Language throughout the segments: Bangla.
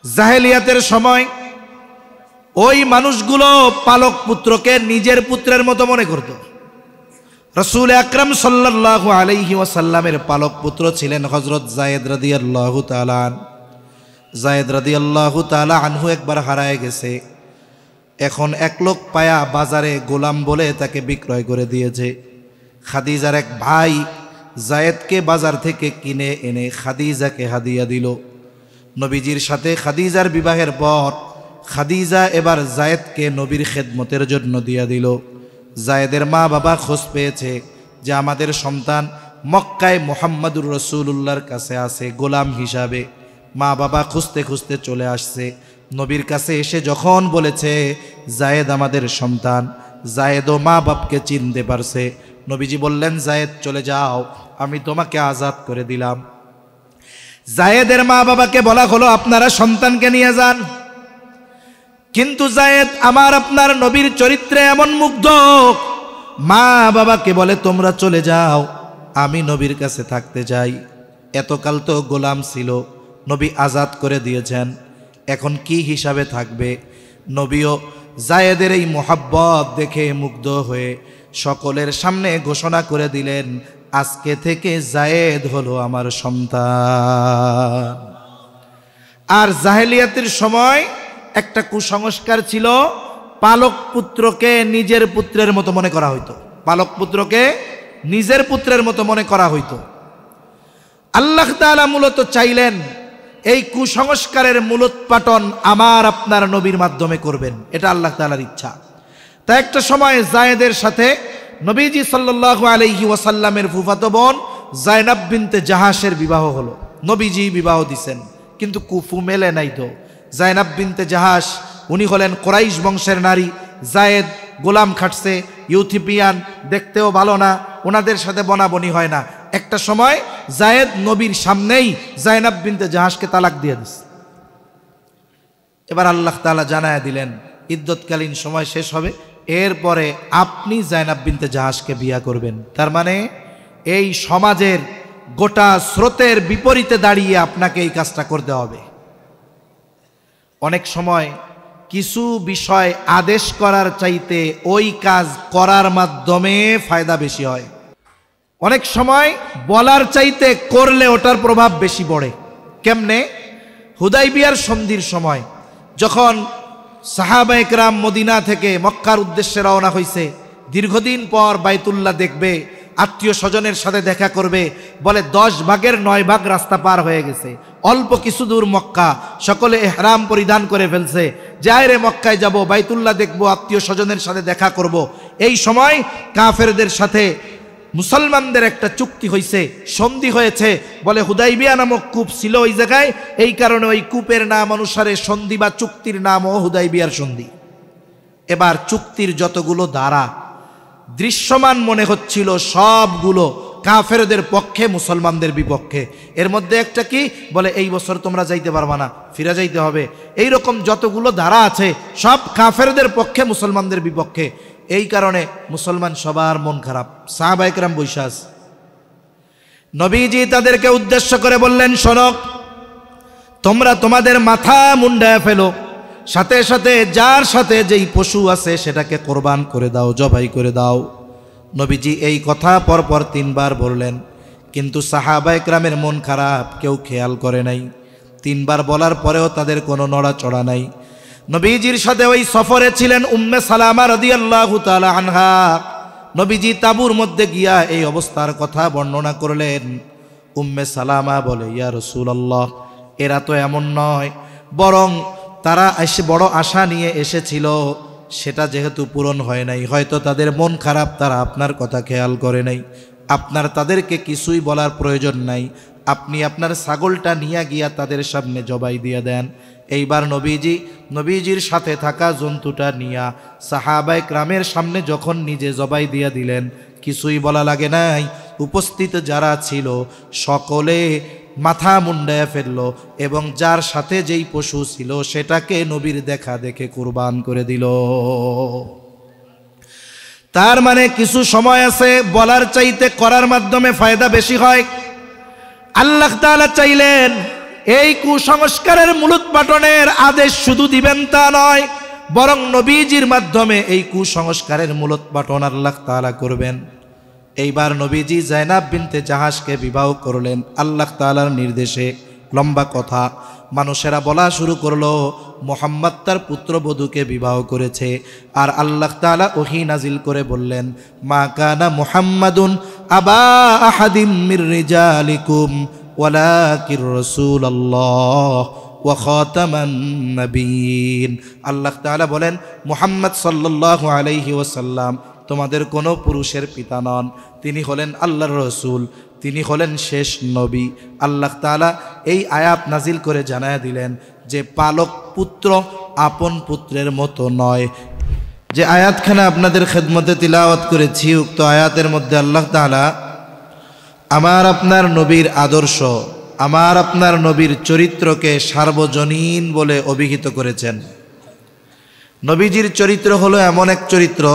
জাহেলিয়াতের সময় ওই মানুষগুলো পালক পুত্রকে নিজের পুত্রের মতো মনে করত। রাসূল আকরাম সাল্লাল্লাহু আলাইহি ওয়াসাল্লামের পালক পুত্র ছিলেন হযরত যায়েদ রাদিয়াল্লাহু তাআলা আনহু। যায়েদ রাদিয়াল্লাহু তাআলা আনহু একবার হারায় গেছে। এখন এক লোক পায়া বাজারে গোলাম বলে তাকে বিক্রয় করে দিয়েছে। খাদিজার এক ভাই যায়েদকে বাজার থেকে কিনে এনে খাদিজাকে হাদিয়া দিল। নবীজির সাথে খাদিজার বিবাহের পর খাদিজা এবার যায়েদকে নবীর খেদমতের জন্য দিয়া দিল। যায়েদের মা বাবা খোঁজ পেয়েছে যে আমাদের সন্তান মক্কায় মুহাম্মাদুর রাসূলুল্লাহর কাছে আছে গোলাম হিসাবে। মা বাবা খুঁজতে খুঁজতে চলে আসছে। নবীর কাছে এসে যখন বলেছে যায়েদ আমাদের সন্তান, যায়েদও মা বাপকে চিনতে পারছে। নবীজি বললেন, যায়েদ চলে যাও, আমি তোমাকে আজাদ করে দিলাম। যায়েদের মা বাবাকে বলা হলো আপনারা সন্তানকে নিয়ে যান। কিন্তু যায়েদ আমার আপনার নবীর চরিত্রে এমন মুগ্ধ, মা বাবাকে বলে তোমরা চলে যাও, আমি নবীর কাছে থাকতে চাই। এতকাল তো গোলাম ছিল, নবী আজাদ করে দিয়েছেন, এখন কি হিসাবে থাকবে? নবীও যায়েদের এই মোহাব্বত দেখে মুগ্ধ হয়ে সকলের সামনে ঘোষণা করে দিলেন, আজকে থেকে যায়েদ হলো আমার সন্তান। আর জাহেলিয়াতের সময় একটা কুসংস্কার ছিল, পালক পুত্রকে নিজের পুত্রের মতো মনে করা হইতো। পালক পুত্রকে নিজের পুত্রের মতো মনে করা হইতো। আল্লাহ তাআলা মূলত চাইলেন এই কুসংস্কারের মূলোৎপাটন আমার আপনার নবীর মাধ্যমে করবেন, এটা আল্লাহ তাআলার ইচ্ছা। তাই একটা সময় যায়েদের সাথে নবীজি সাল্লাল্লাহু আলাইহি ওয়াসাল্লামের ফুফাতো বোন যায়নাব বিনতে জাহাশের বিবাহ হলো। নবীজি বিবাহ দিছেন, কিন্তু কুফু মেলে নাই তো। যায়নাব বিনতে জাহাশ উনি হলেন কুরাইশ বংশের নারী। যায়েদ গোলাম খাটছে, ইউথিপিয়ান, দেখতেও ভালো না, ওনাদের সাথে বনাবনি হয় না। একটা সময় যায়েদ নবীর সামনেই যায়নাব বিনতে জাহাশকে তালাক দিয়ে দিছে। এবার আল্লাহ তাআলা জানায়া দিলেন ইদ্যতকালীন সময় শেষ হবে, এরপরে আপনি যায়নাব বিনতে জাহাশকে বিয়া করবেন। তার মানে এই সমাজের গোটা স্রোতের বিপরীতে দাঁড়িয়ে আপনাকে এই কাজটা করতে হবে। অনেক সময় কিছু বিষয় আদেশ করার চাইতে ওই কাজ করার মাধ্যমে ফায়দা বেশি হয়। অনেক সময় বলার চাইতে করলে ওটার প্রভাব বেশি পড়ে। কেমনে? হুদাইবিয়ার সন্ধির সময় যখন সাহাবায়ে কেরাম মদিনা থেকে মক্কার উদ্দেশ্যে রওনা হয়েছে, দীর্ঘদিন পর বাইতুল্লাহ দেখবে, আত্মীয় স্বজনের সাথে দেখা করবে, বলে 10 ভাগের 9 ভাগ রাস্তা পার হয়ে গেছে, অল্প কিছু দূর মক্কা, সকলে ইহরাম পরিধান করে ফেলছে, যাই রে মক্কায় যাব, বাইতুল্লাহ দেখব, আত্মীয় স্বজনের সাথে দেখা করব। এই সময় কাফেরদের সাথে মুসলমানদের একটা চুক্তি হয়েছে, সন্ধি হয়েছে, বলে হুদাইবিয়া নামক কূপ ছিল ওই জায়গায়, এই কারণে ওই কূপের নাম অনুসারে সন্ধি বা চুক্তির নামও হুদাইবিয়ার সন্ধি। এবার চুক্তির যতগুলো ধারা দৃশ্যমান মনে হচ্ছিল সবগুলো কাফেরদের পক্ষে, মুসলমানদের বিপক্ষে। এর মধ্যে একটা কি বলে, এই বছর তোমরা যাইতে পারবা না, ফিরে যাইতে হবে। এই রকম যতগুলো ধারা আছে সব কাফেরদের পক্ষে, মুসলমানদের বিপক্ষে। এই কারণে মুসলমান সবার মন খারাপ। সাহাবায়ে কেরাম বৈশা আছে। নবীজি তাদেরকে উদ্দেশ্য করে বললেন, শোনো, তোমরা তোমাদের মাথা মুন্ডায় ফেলো, সাথে সাথে যার সাথে যেই পশু আছে সেটাকে কোরবান করে দাও, জবাই করে দাও। নবীজি এই কথা পরপর 3 বার বললেন, কিন্তু সাহাবায়ে কেরামের মন খারাপ, কেউ খেয়াল করে নাই। 3 বার বলার পরেও তাদের কোনো নড়াচড়া নাই। নবীজির সাথে ওই সফরে ছিলেন উম্মে সালামা রাদিয়াল্লাহু তাআলা আনহা। নবীজি তাঁবুর মধ্যে গিয়া এই অবস্থার কথা বর্ণনা করলেন। উম্মে সালামা বলে, ইয়া রাসূলুল্লাহ, এরা তো এমন নয়, বরং তারা এসে বড় আশা নিয়ে এসেছিল, সেটা যেহেতু পূরণ হয় নাই, হয়তো তাদের মন খারাপ, তারা আপনার কথা খেয়াল করে নাই। আপনার তাদেরকে কিছুই বলার প্রয়োজন নাই, আপনি আপনার ছাগলটা নিয়ে গিয়া তাদের সামনে জবাই দিয়ে দেন। এইবার নবীজির সাথে থাকা জন্তুটা নিয়া সাহাবায়ে কেরামের সামনে যখন নিজে জবাই দিয়ে দিলেন, কিছুই বলা লাগে নাই। উপস্থিত যারা ছিল সকলে মাথা মুন্ডায় ফেলল এবং যার সাথে যেই পশু ছিল সেটাকে নবীর দেখা দেখে কুরবান করে দিল। তার মানে কিছু সময় আছে বলার চাইতে করার মাধ্যমে ফায়দা বেশি হয়। আল্লাহ তাআলা চাইলেন এই কুসংস্কারের মূলোৎপাটন পাটনের আদেশ শুধু দিবেন তা নয়, বরং নবীজির মাধ্যমে এই কুসংস্কারের মূলোৎপাটন আল্লাহ তাআলা করবেন। এইবার নবীজি জায়নাব বিনতে জাহাশকে বিবাহ করলেন আল্লাহ তাআলার নির্দেশে। লম্বা কথা, মানুষেরা বলা শুরু করলো মুহাম্মদ তার পুত্রবধূকে বিবাহ করেছে। আর আল্লাহ তাআলা ওহী নাজিল করে বললেন, মা কানা মুহাম্মাদুন আবা আহাদিম মির রিজালিকুম ওয়ালাকির রাসূলুল্লাহ ওয়া খাতামান নবিয়্যিন। আল্লাহ তাআলা বলেন, মুহাম্মদ সাল্লাল্লাহু আলাইহি ওয়াসাল্লাম তোমাদের কোনো পুরুষের পিতা নন, তিনি হলেন আল্লাহর রসুল, তিনি হলেন শেষ নবী। আল্লাহ তাআলা এই আয়াত নাজিল করে জানায়া দিলেন যে পালক পুত্র আপন পুত্রের মতো নয়। যে আয়াতখানা আপনাদের খেদমতে তিলাওয়াত করেছি, উক্ত আয়াতের মধ্যে আল্লাহ তাআলা আমার আপনার নবীর আদর্শ, আমার আপনার নবীর চরিত্রকে সার্বজনীন বলে অভিহিত করেছেন। নবীজির চরিত্র হলো এমন এক চরিত্র,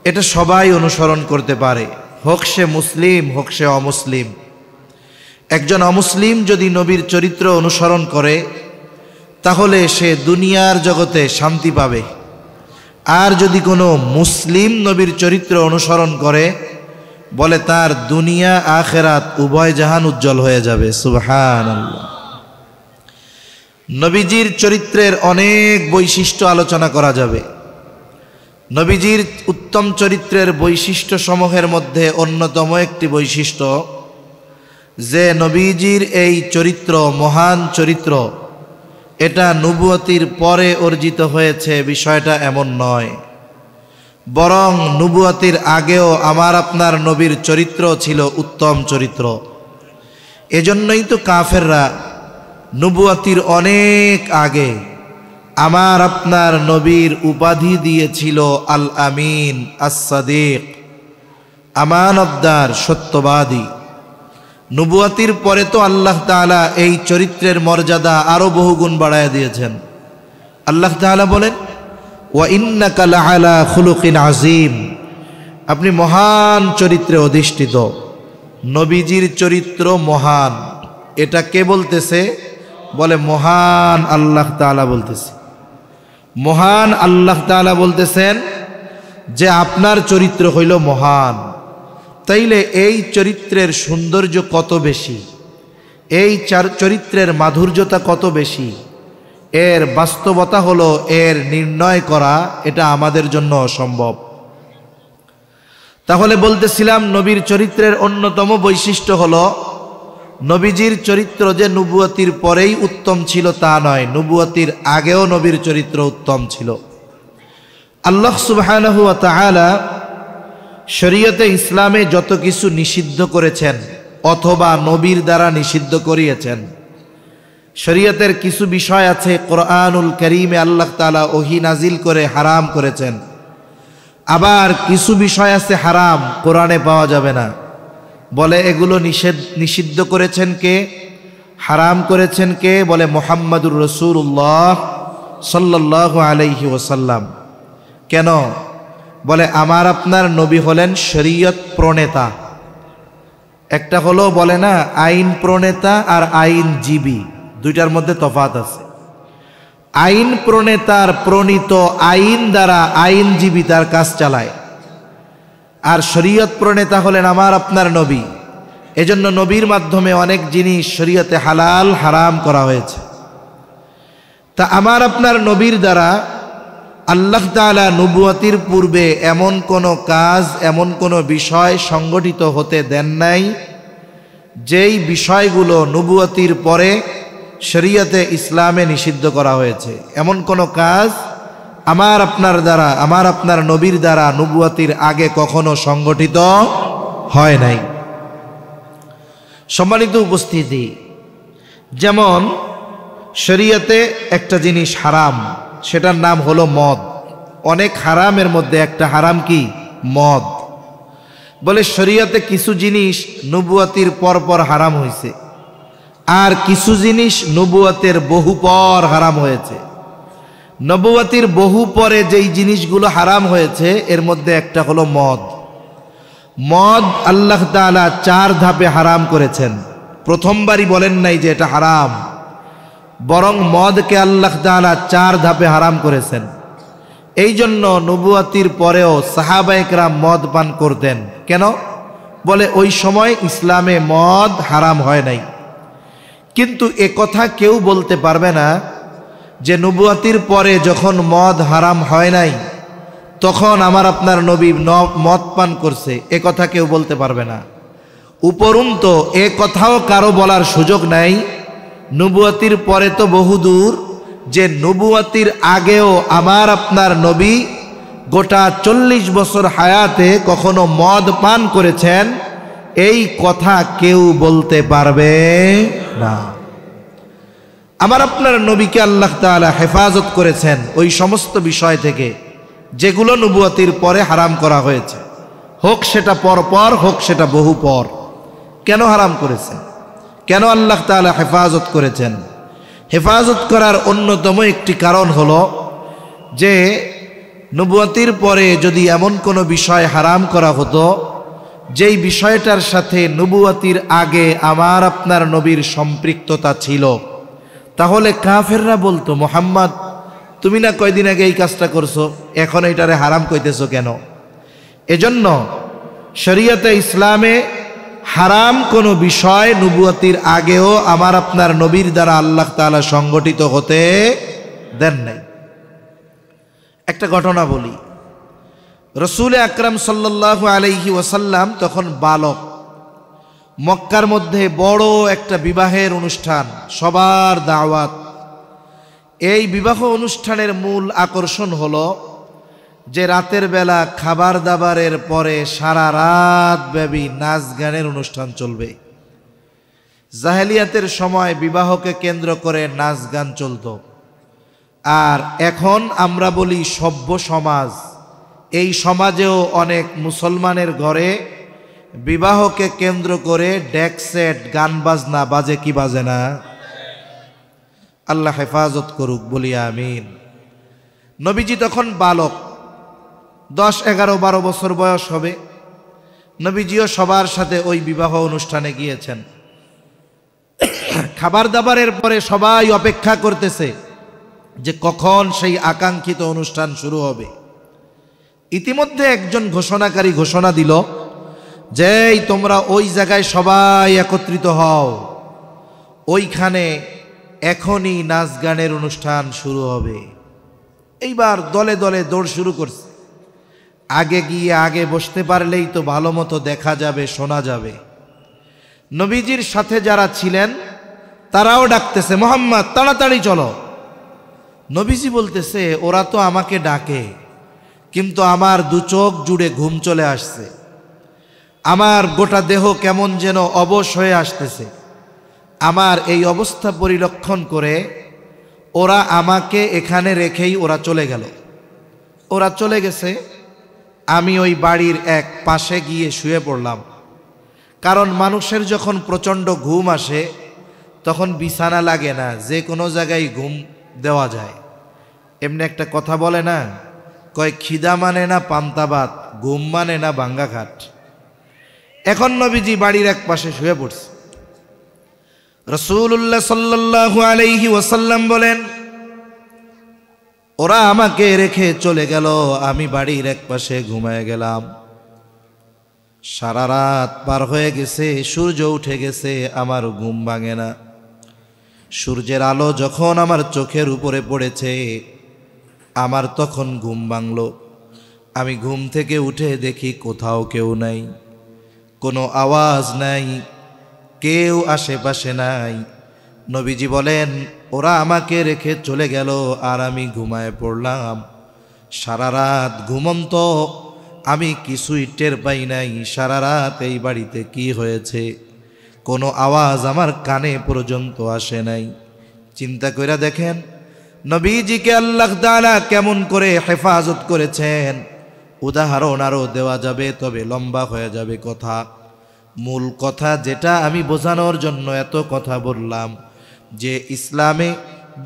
এটা সবাই অনুসরণ করতে পারে, হোক সে মুসলিম হোক সে অমুসলিম। একজন অমুসলিম যদি নবীর চরিত্র অনুসরণ করে তাহলে সে দুনিয়ার জগতে শান্তি পাবে, আর যদি কোনো মুসলিম নবীর চরিত্র অনুসরণ করে বলে তার দুনিয়া আখেরাত উভয় জাহান উজ্জ্বল হয়ে যাবে। সুবহানাল্লাহ। নবীজির চরিত্রের অনেক বৈশিষ্ট্য আলোচনা করা যাবে। নবীজির উত্তম চরিত্রের বৈশিষ্ট্য সমূহের মধ্যে অন্যতম একটি বৈশিষ্ট্য যে নবীজির এই চরিত্র, মহান চরিত্র, এটা নবুয়তির পরে অর্জিত হয়েছে বিষয়টা এমন নয়, বরং নবুয়তির আগেও আমার আপনার নবীর চরিত্র ছিল উত্তম চরিত্র। এজন্যই তো কাফেররা নবুয়তির অনেক আগে আমার আপনার নবীর উপাধি দিয়েছিল আল আমিন, আস-সাদিক, আমানতদার, সত্যবাদী। নবুয়তির পরে তো আল্লাহ তাআলা এই চরিত্রের মর্যাদা আরো বহুগুণ বাড়ায় দিয়েছেন। আল্লাহ তাআলা বলেন, ওয়া ইন্নাকা লাআলা খুলুকিন আযীম, আপনি মহান চরিত্রে অধিষ্ঠিত। নবীজির চরিত্র মহান, এটা কে বলতেছে? বলে মহান আল্লাহ তাআলা বলতেছে। মহান আল্লাহ তাআলা বলতেছেন যে আপনার চরিত্র হইল মহান। তাইলে এই চরিত্রের সৌন্দর্য কত বেশি, এই চরিত্রের মাধুর্যতা কত বেশি, এর বাস্তবতা হলো এর নির্ণয় করা এটা আমাদের জন্য অসম্ভব। তাহলে বলতেছিলাম নবীর চরিত্রের অন্যতম বৈশিষ্ট্য হলো নবীজির চরিত্র যে নবুয়তির পরেই উত্তম ছিল তা নয়, নবুয়তির আগেও নবীর চরিত্র উত্তম ছিল। আল্লাহ সুবহানাহু ওয়া তাআলা শরীয়তে ইসলামে যত কিছু নিষিদ্ধ করেছেন অথবা নবীর দ্বারা নিষিদ্ধ করিয়েছেন, শরীয়তের কিছু বিষয় আছে কোরআনুল কারীমে আল্লাহ তাআলা ওহী নাজিল করে হারাম করেছেন, আবার কিছু বিষয় আছে হারাম, কোরআনে পাওয়া যাবে না। বলে এগুলো নিষিদ্ধ করেছেন কে, হারাম করেছেন কে? বলে মুহাম্মাদুর রাসূলুল্লাহ সাল্লাল্লাহু আলাইহি ওয়াসাল্লাম। কেন? বলে আমার আপনার নবী হলেন শরীয়ত প্রণেতা। একটা হলো বলে না আইন প্রণেতা আর আইনজীবী, দুইটার মধ্যে তফাৎ আছে। আইন প্রণেতার প্রণীত আইন দ্বারা আইনজীবী তার কাজ চালায়, আর শরীয়ত প্রণেতা হলেন আমার আপনার নবী। এজন্য নবীর মাধ্যমে অনেক জিনিস শরীয়তে হালাল হারাম করা হয়েছে। তা আমার আপনার নবীর দ্বারা আল্লাহ তাআলা নবুয়তির পূর্বে এমন কোনো কাজ, এমন কোনো বিষয় সংগঠিত হতে দেন নাই যেই বিষয়গুলো নবুয়তির পরে শরীয়তে ইসলামে নিষিদ্ধ করা হয়েছে। এমন কোনো কাজ আমার আপনার দ্বারা, আমার আপনার নবীর দ্বারা নবুয়তির আগে কখনো সংগঠিত হয় নাই। সম্মানিত উপস্থিতি, যেমন শরীয়তে একটা জিনিস হারাম, সেটার নাম হলো মদ। অনেক হারামের মধ্যে একটা হারাম কি? মদ। বলে শরীয়তে কিছু জিনিস নবুয়তির পর হারাম হয়েছে, আর কিছু জিনিস নবুয়তের বহু পর হারাম হয়েছে। নবুয়তির বহু পরে যেই জিনিসগুলো হারাম হয়েছে এর মধ্যে একটা হলো মদ। মদ আল্লাহ তাআলা 4 ধাপে হারাম করেছেন। প্রথমবারই বলেন নাই যে এটা হারাম, বরং মদকে আল্লাহ তাআলা 4 ধাপে হারাম করেছেন। এই জন্য নবুয়াতির পরেও সাহাবায়ে কেরাম মদ পান করতেন। কেন? বলে ওই সময় ইসলামে মদ হারাম হয় নাই। কিন্তু এ কথা কেউ বলতে পারবে না যে নবুয়াতির পরে যখন মদ হারাম হয় নাই তখন আমার আপনার নবী মদ পান করছে, এ কথা কেউ বলতে পারবে না। উপরন্তু এ কথাও কারো বলার সুযোগ নাই নবুয়াতির পরে তো বহুদূর, যে নবুয়াতির আগেও আমার আপনার নবী গোটা 40 বছর হায়াতে কখনো মদ পান করেছেন, এই কথা কেউ বলতে পারবে না। আমার আপনার নবীকে আল্লাহ তাআলা হেফাজত করেছেন ওই সমস্ত বিষয় থেকে যেগুলো নবুয়াতির পরে হারাম করা হয়েছে, হোক সেটা পরপর হোক সেটা বহু পর। কেন হারাম করেছেন? কেন আল্লাহ তাআলা হেফাজত করেছেন? হেফাজত করার অন্যতম একটি কারণ হলো যে নবুয়াতির পরে যদি এমন কোনো বিষয় হারাম করা হতো যেই বিষয়টার সাথে নবুয়াতির আগে আমার আপনার নবীর সম্পৃক্ততা ছিল, তাহলে কাফেররা বলতো, মুহাম্মদ তুমি না কয়দিন আগে এই কাজটা করছো, এখন এটারে হারাম কইতেছো কেন? এজন্য শরীয়তে ইসলামে হারাম কোনো বিষয় নবুয়াতির আগেও আমার আপনার নবীর দ্বারা আল্লাহ তাআলা সংগঠিত হতে দেন নাই। একটা ঘটনা বলি। রসুল আকরাম সাল্লাল্লাহু আলাইহি ওয়াসাল্লাম তখন বালক। মক্কার মধ্যে বড় একটা বিবাহের অনুষ্ঠান, সবার দাওয়াত। এই বিবাহ অনুষ্ঠানের মূল আকর্ষণ হলো যে রাতের বেলা খাবার দাবারের পরে সারা রাত ব্যাপী নাচ গানের অনুষ্ঠান চলবে। জাহেলিয়াতের সময় বিবাহকে কেন্দ্র করে নাচ গান চলত, আর এখন আমরা বলি সভ্য সমাজ। এই সমাজেও অনেক মুসলমানের ঘরে বিবাহকে কেন্দ্র করে ডেক সেট, গান বাজনা বাজে কি বাজে না? আল্লাহ হেফাজত করুক, বলি আমিন। নবীজি তখন বালক, 10, 11, 12 বছর বয়স হবে। নবীজিও সবার সাথে ওই বিবাহ অনুষ্ঠানে গিয়েছেন। খাবার দাবারের পরে সবাই অপেক্ষা করতেছে যে কখন সেই আকাঙ্ক্ষিত অনুষ্ঠান শুরু হবে। ইতিমধ্যে একজন ঘোষণাকারী ঘোষণা দিল যে তোমরা ওই জায়গায় সবাই একত্রিত হও, ওইখানে এখনই নাচ গানের অনুষ্ঠান শুরু হবে। এইবার দলে দলে দৌড় শুরু করছে। আগে গিয়ে আগে বসতে পারলেই তো ভালো মতো দেখা যাবে, শোনা যাবে। নবীজির সাথে যারা ছিলেন তারাও ডাকতেছে, মুহাম্মদ তাড়াতাড়ি চলো। নবীজি বলতেছে, ওরা তো আমাকে ডাকে, কিন্তু আমার 2 চোখ জুড়ে ঘুম চলে আসছে, আমার গোটা দেহ কেমন যেন অবশ হয়ে আসতেছে। আমার এই অবস্থা পরিলক্ষণ করে ওরা আমাকে এখানে রেখেই ওরা চলে গেল। ওরা চলে গেছে, আমি ওই বাড়ির এক পাশে গিয়ে শুয়ে পড়লাম। কারণ মানুষের যখন প্রচণ্ড ঘুম আসে তখন বিছানা লাগে না, যে কোনো জায়গায় ঘুম দেওয়া যায়। এমনি একটা কথা বলে না, কয় খিদা মানে না পান্তা ভাত, ঘুম মানে না ভাঙ্গা খাট। এখন নবীজি বাড়ির এক পাশে শুয়ে পড়ছে। রাসূলুল্লাহ সাল্লাল্লাহু আলাইহি ওয়াসাল্লাম বলেন, ওরা আমাকে রেখে চলে গেল, আমি বাড়ির এক পাশে ঘুমায় গেলাম। সারা রাত পার হয়ে গেছে, সূর্য উঠে গেছে, আমার ঘুম ভাঙে না। সূর্যের আলো যখন আমার চোখের উপরে পড়েছে আমার তখন ঘুম ভাঙল। আমি ঘুম থেকে উঠে দেখি কোথাও কেউ নাই, কোনো আওয়াজ নাই, কেউ আশেপাশে নাই। নবীজি বলেন, ওরা আমাকে রেখে চলে গেল আর আমি ঘুমায় পড়লাম। সারা রাত ঘুমন্ত, আমি কিছুই টের পাই নাই সারা রাত এই বাড়িতে কি হয়েছে। কোনো আওয়াজ আমার কানে পর্যন্ত আসে নাই। চিন্তা করে দেখেন নবীজিকে আল্লাহ তাআলা কেমন করে হেফাজত করেছেন। উদাহরণ আরও দেওয়া যাবে, তবে লম্বা হয়ে যাবে কথা। মূল কথা যেটা আমি বোঝানোর জন্য এত কথা বললাম, যে ইসলামে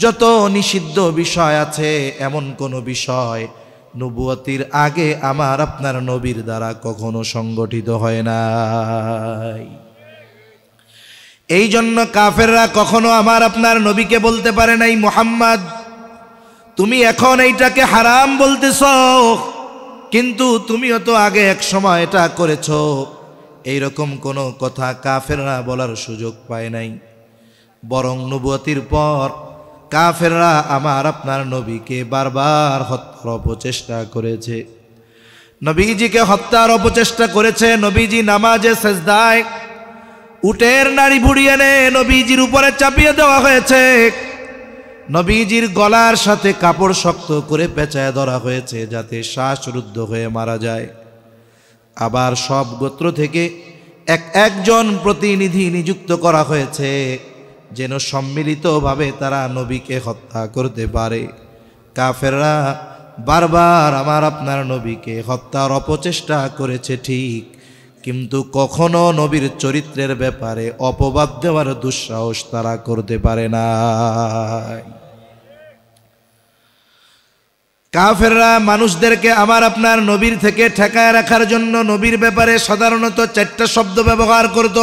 যত নিষিদ্ধ বিষয় আছে এমন কোনো বিষয় নবুয়তির আগে আমার আপনার নবীর দ্বারা কখনো সংগঠিত হয় নাই। এই জন্য কাফেররা কখনো আমার আপনার নবীকে বলতে পারে নাই, মুহাম্মদ তুমি এখন এইটাকে হারাম বলতেছ, কিন্তু তুমিও তো আগে এক সময় এটা করেছো। এইরকম কোনো কথা কাফেররা বলার সুযোগ পায় নাই। বরং নবুয়তির পর কাফেররা আমার আপনার নবীকে বারবার হত্যার অপচেষ্টা করেছে, নবীজিকে হত্যার অপচেষ্টা করেছে। নবীজি নামাজে সেজদায় উটের নাড়ি ভুড়ি এনে নবীজির উপরে চাপিয়ে দেওয়া হয়েছে, নবীজির গলার সাথে কাপড় শক্ত করে পেঁচায় ধরা হয়েছে যাতে শ্বাসরুদ্ধ হয়ে মারা যায়। আবার সব গোত্র থেকে একজন প্রতিনিধি নিযুক্ত করা হয়েছে যেন সম্মিলিতভাবে তারা নবীকে হত্যা করতে পারে। কাফেররা বারবার আমার আপনার নবীকে হত্যার অপচেষ্টা করেছে ঠিক, কিন্তু কখনো নবীর চরিত্রের ব্যাপারে অপবাদ দেওয়ার দুঃসাহস তারা করতে পারে না। কাফেররা মানুষদেরকে আমার আপনার নবীর থেকে ঠেকায় রাখার জন্য নবীর ব্যাপারে সাধারণত 4টা শব্দ ব্যবহার করত।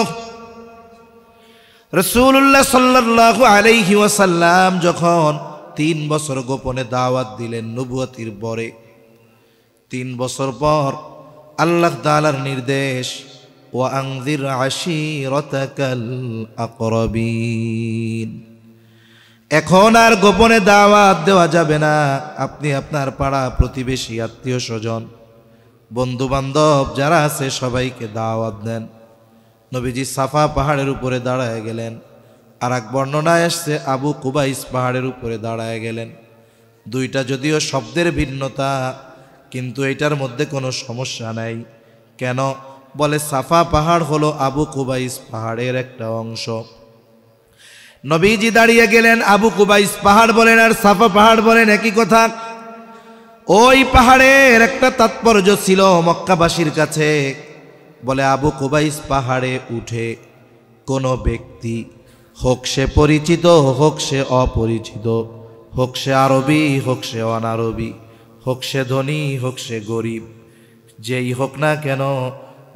রাসূলুল্লাহ সাল্লাল্লাহু আলাইহি ওয়াসাল্লাম যখন 3 বছর গোপনে দাওয়াত দিলেন নবুয়তির পরে, 3 বছর পর আল্লাহ তাআলার নির্দেশ, ওয়া আনযির আশীরাতাকাল আকরাবিন, এখন আর গোপনে দাওয়াত দেওয়া যাবে না। আপনি আপনার পাড়া প্রতিবেশী, আত্মীয় স্বজন, বন্ধু বান্ধব যারা আছে সবাইকে দাওয়াত দেন। নবীজি সাফা পাহাড়ের উপরে দাঁড়ায় গেলেন, আর এক বর্ণনায় আসছে আবু কুবাইস পাহাড়ের উপরে দাঁড়ায় গেলেন। দুইটা যদিও শব্দের ভিন্নতা, কিন্তু এটার মধ্যে কোনো সমস্যা নাই। কেন? বলে সাফা পাহাড় হলো আবু কুবাইস পাহাড়ের একটা অংশ। নবীজি দাঁড়িয়ে গেলেন, আবু কুবাইস পাহাড় বলেন আর সাফা পাহাড় বলেন একই কথা। ওই পাহাড়ের একটা তাৎপর্য ছিল মক্কাবাসীর কাছে। বলে আবু কুবাইস পাহাড়ে উঠে কোনো ব্যক্তি, হোক সে পরিচিত হোক সে অপরিচিত, হোক সে আরবি হোক সে অনারবি, হোক সে ধনী হোক সে গরিব, যেই হোক না কেন,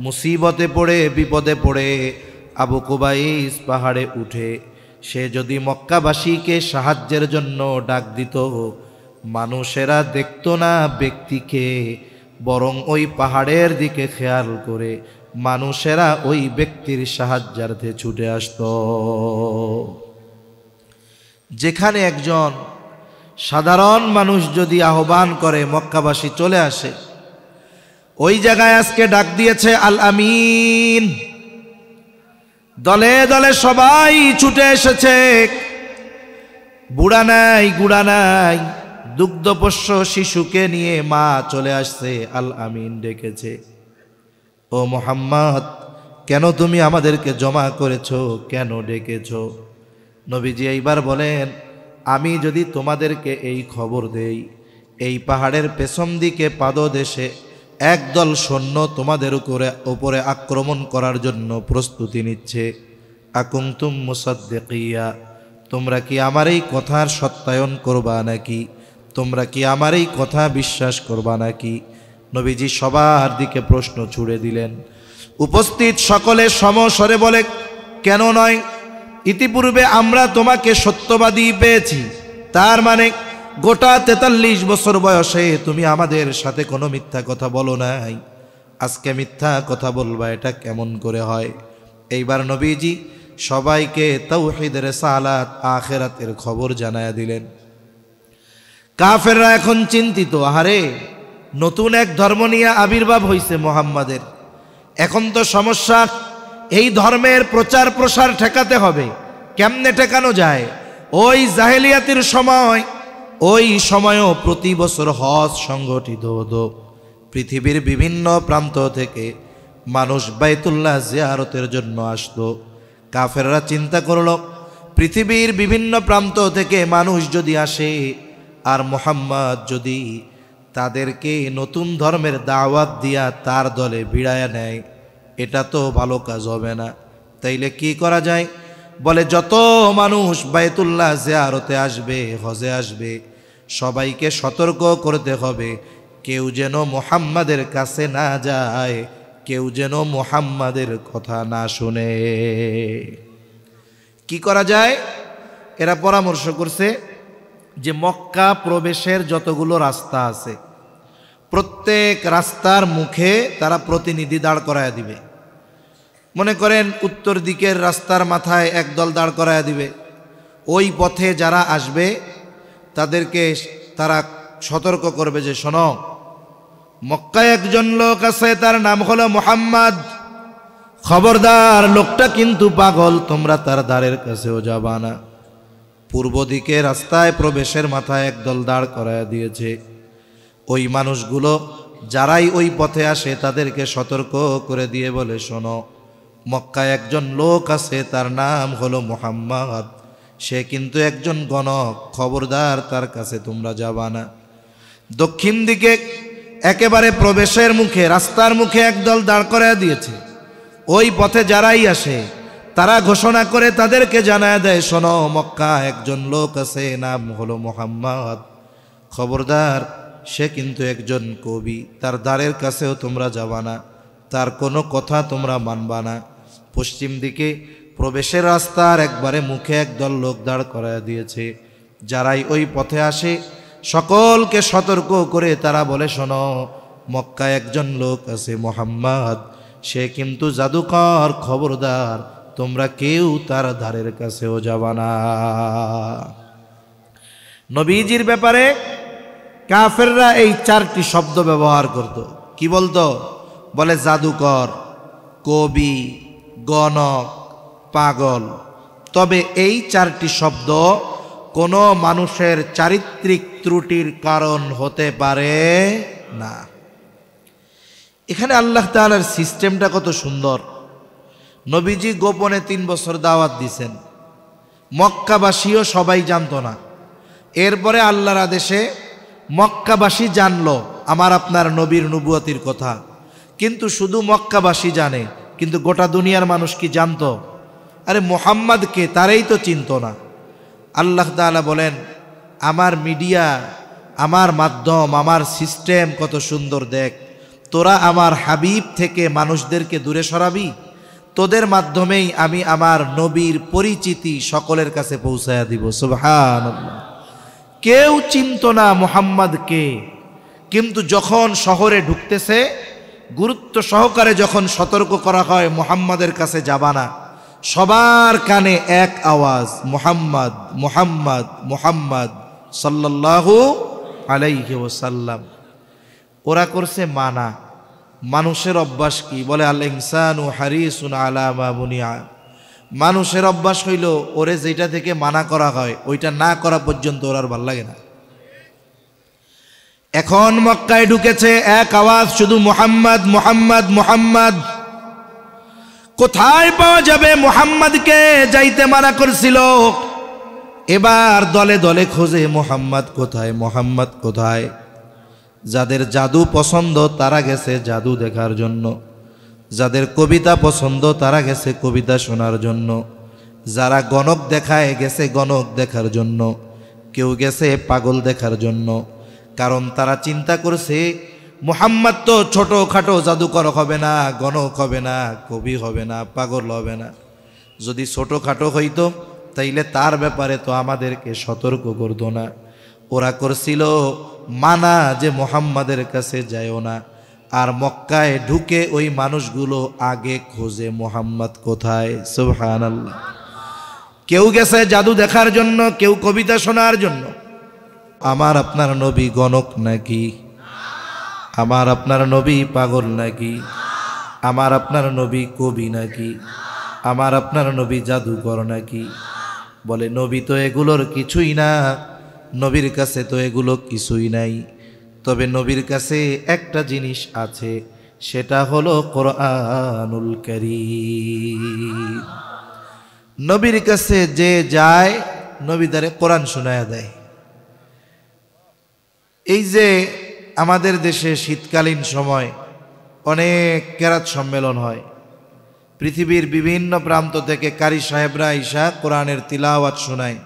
মুসিবতে পড়ে বিপদে পড়ে আবু কুবাইস পাহাড়ে উঠে সে যদি মক্কাবাসীকে সাহায্যের জন্য ডাক দিত, মানুষেরা দেখত না ব্যক্তিকে, বরং ওই পাহাড়ের দিকে খেয়াল করে মানুষেরা ওই ব্যক্তির সাহায্যার্থে ছুটে আসত। যেখানে একজন সাধারণ মানুষ যদি আহ্বান করে মক্কাবাসী চলে আসে, ওই জায়গায় আজকে ডাক দিয়েছে আল আমিন, দলে দলে সবাই ছুটে এসেছে। বুড়া নাই গুড়া নাই, দুগ্ধপোষ্য শিশুকে নিয়ে মা চলে আসছে, আল আমিন ডেকেছে, ও মুহাম্মদ কেন তুমি আমাদেরকে জমা করেছো, কেন ডেকেছো? নবীজি এইবার বলেন, আমি যদি তোমাদেরকে এই খবর দেই এই পাহাড়ের পেছন দিকে পাদদেশে একদল সৈন্য তোমাদের উপরে আক্রমণ করার জন্য প্রস্তুতি নিচ্ছে, আকুনতুম মুসাদ্দিকিয়া, তোমরা কি আমার এই কথার সত্যায়ন করবা নাকি? তোমরা কি আমার এই কথা বিশ্বাস করবা নাকি? নবীজি সবার দিকে প্রশ্ন ছুড়ে দিলেন। উপস্থিত সকলে সমস্বরে বলে, কেন নয়, ইতিপূর্বে আমরা তোমাকে সত্যবাদী পেয়েছি, তার মানে গোটা 43 বছর বয়সে তুমি আমাদের সাথে কোনো মিথ্যা কথা বলো নাই, আজকে মিথ্যা কথা বলবা, এটা কেমন করে হয়? এইবার নবীজি সবাইকে তাওহীদের রিসালাত আখিরাতের খবর জানায়া দিলেন। কাফেররা এখন চিন্তিত, আহারে নতুন এক ধর্ম নিয়ে আবির্ভাব হইছে মুহাম্মাদের, এখন তো সমস্যা, এই ধর্মের প্রচার প্রসার ঠেকাতে হবে। কেমনে ঠেকানো যায়? ওই জাহেলিয়াতের সময়, ওই সময়ও প্রতি বছর হজ সংগঠিত হতো। পৃথিবীর বিভিন্ন প্রান্ত থেকে মানুষ বাইতুল্লাহ জিয়ারতের জন্য আসতো। কাফেররা চিন্তা করলো, পৃথিবীর বিভিন্ন প্রান্ত থেকে মানুষ যদি আসে আর মুহাম্মদ যদি তাদেরকে নতুন ধর্মের দাওয়াত দিয়া তার দলে ভিড়ায়া নেয়, এটা তো ভালো কাজ হবে না। তাইলে কি করা যায়? বলে যত মানুষ বাইতুল্লাহ জিয়ারতে আসবে, হজে আসবে, সবাইকে সতর্ক করতে হবে, কেউ যেন মুহাম্মাদের কাছে না যায়, কেউ যেন মুহাম্মাদের কথা না শুনে। কি করা যায়? এরা পরামর্শ করছে যে মক্কা প্রবেশের যতগুলো রাস্তা আছে প্রত্যেক রাস্তার মুখে তারা প্রতিনিধি দাঁড় করায় দিবে। মনে করেন উত্তর দিকের রাস্তার মাথায় একদল দাঁড় করায় দিবে। ওই পথে যারা আসবে তাদেরকে তারা সতর্ক করবে যে শোনো, মক্কায় একজন লোক আছে, তার নাম হলো মুহাম্মদ, খবরদার লোকটা কিন্তু পাগল, তোমরা তার দ্বারের কাছেও যাবা না। পূর্ব দিকে রাস্তায় প্রবেশের মাথায় একদল দাঁড় করায় দিয়েছে। ওই মানুষগুলো যারাই ওই পথে আসে তাদেরকে সতর্ক করে দিয়ে বলে শোনো, মক্কায় একজন লোক আছে, তার নাম হলো মুহাম্মদ, সে কিন্তু একজন গণক, খবরদার তার কাছে তোমরা যাবা না। দক্ষিণ দিকে একেবারে প্রবেশের মুখে রাস্তার মুখে একদল দাঁড় করায় দিয়েছে। ওই পথে যারাই আসে তারা ঘোষণা করে তাদেরকে জানায় দেয় শোনো, মক্কা একজন লোক আছে, নাম হলো মুহাম্মদ, খবরদার সে কিন্তু একজন কবি, তার দ্বারের কাছেও তোমরা যাবা না, তার কোনো কথা তোমরা মানবা না। পশ্চিম দিকে প্রবেশের রাস্তার একবারে মুখে একদল লোক দাঁড় করায় দিয়েছে। যারাই ওই পথে আসে সকলকে সতর্ক করে তারা বলে শোনো, মক্কায় একজন লোক আছে মুহাম্মদ, সে কিন্তু জাদুকর, খবরদার তোমরা কেউ তার ধারের কাছেও যাবা না। নবীজির ব্যাপারে কাফেররা এই 4টি শব্দ ব্যবহার করত। কি বলতো? বলে জাদুকর, কবি, গণক, পাগল। তবে এই 4টি শব্দ কোনো মানুষের চারিত্রিক ত্রুটির কারণ হতে পারে না। এখানে আল্লাহ তাআলার সিস্টেমটা কত সুন্দর। নবীজি গোপনে 3 বছর দাওয়াত দিছেন, মক্কাবাসীও সবাই জানতো না। এরপরে আল্লাহর আদেশে মক্কাবাসী জানলো আমার আপনার নবীর নবুয়তির কথা, কিন্তু শুধু মক্কাবাসী জানে, কিন্তু গোটা দুনিয়ার মানুষ কি জানতো? আরে মুহাম্মদকে তারাই তো চিনতো না। আল্লাহ তাআলা বলেন আমার মিডিয়া, আমার মাধ্যম, আমার সিস্টেম কত সুন্দর, দেখ তোরা আমার হাবিব থেকে মানুষদেরকে দূরে সরাবি, তোদের মাধ্যমেই আমি আমার নবীর পরিচিতি সকলের কাছে পৌঁছায়া দিব। সুবহানাল্লাহ। কেউ চিনতো না মুহাম্মদকে, কিন্তু যখন শহরে ঢুকতেছে গুরুত্ব সহকারে যখন সতর্ক করা হয় মুহাম্মাদের কাছে যাবা না, সবার কানে এক আওয়াজ, মুহাম্মদ মুহাম্মদ মুহাম্মদ সাল্লাল্লাহু আলাইহি ওয়াসাল্লাম। ওরা করছে মানা। মানুষের অভ্যাস কি? বলে আল ইনসানু হারিসুন আলা মা বুনিয়া। মানুষের অভ্যাস হইল ওরে যেটা থেকে মানা করা হয় ওইটা না করা পর্যন্ত ওর আর ভাল লাগে না। এখন মক্কায় ঢুকেছে এক আওয়াজ, শুধু মুহাম্মদ মুহাম্মদ মুহাম্মদ। কোথায় পাওয়া যাবে মুহাম্মদকে? যাইতে মানা করছিল। এবার দলে দলে খোঁজে মুহাম্মদ কোথায়, মুহাম্মদ কোথায়। যাদের জাদু পছন্দ তারা গেছে জাদু দেখার জন্য, যাদের কবিতা পছন্দ তারা গেছে কবিতা শোনার জন্য, যারা গণক দেখায় গেছে গণক দেখার জন্য, কেউ গেছে পাগল দেখার জন্য। কারণ তারা চিন্তা করছে মুহাম্মদ তো ছোটখাটো জাদুকর হবে না, গণক হবে না, কবি হবে না, পাগল হবে না। যদি ছোটখাটো হইতো তাইলে তার ব্যাপারে তো আমাদেরকে সতর্ক করতো না। ওরা করছিল মানা যে মুহাম্মাদের কাছে যায়ও না। আর মক্কায় ঢুকে ওই মানুষগুলো আগে খোঁজে মুহাম্মদ কোথায়। সুবহানাল্লাহ। কেউ গেছে জাদু দেখার জন্য, কেউ কবিতা শোনার জন্য। আমার আপনার নবী গণক নাকি? আমার আপনার নবী পাগল নাকি? আমার আপনার নবী কবি নাকি? আমার আপনার নবী জাদুকর নাকি? বলে নবী তো এগুলোর কিছুই না, নবীর কাছে তো এগুলো কিছুই নাই। তবে নবীর কাছে একটা জিনিস আছে, সেটা হলো কোরআনুল কারীম। নবীর কাছে যে যায় নবী তারে কোরআন শোনায়া দেয়। এই যে আমাদের দেশে শীতকালীন সময় অনেক কেরাত সম্মেলন হয়, পৃথিবীর বিভিন্ন প্রান্ত থেকে কারি সাহেবরা আইসা কোরআনের তিলাওয়াত শোনায়।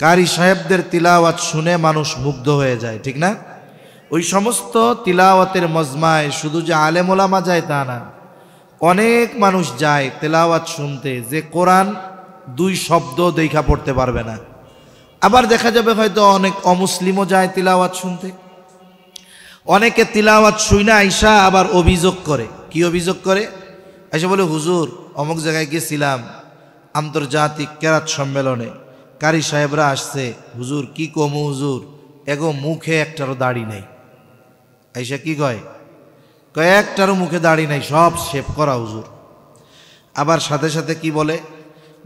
কারি সাহেবদের তিলাওয়াত শুনে মানুষ মুগ্ধ হয়ে যায়, ঠিক না? ওই সমস্ত তিলাওয়াতের মজমায় শুধু যে আলেম ওলামা যায় তা না, অনেক মানুষ যায় তেলাওয়াত শুনতে। যে কোরআন দুই শব্দ দেখা পড়তে পারবে না। আবার দেখা যাবে হয়তো অনেক অমুসলিমও যায় তিলাওয়াত শুনতে। অনেকে তিলাওয়াত শুইনা আইসা আবার অভিযোগ করে। কি অভিযোগ করে? আইসা বলে, হুজুর অমুক জায়গায় গেছিলাম আন্তর্জাতিক কেরাত সম্মেলনে, কারি সাহেবরা আসছে, হুজুর কি কমু হুজুর, এগো মুখে একটারও দাড়ি নেই। আইসা কি কয়? কয়েকটারও মুখে দাড়ি নাই, সব শেভ করা হুজুর। আবার সাথে সাথে কি বলে?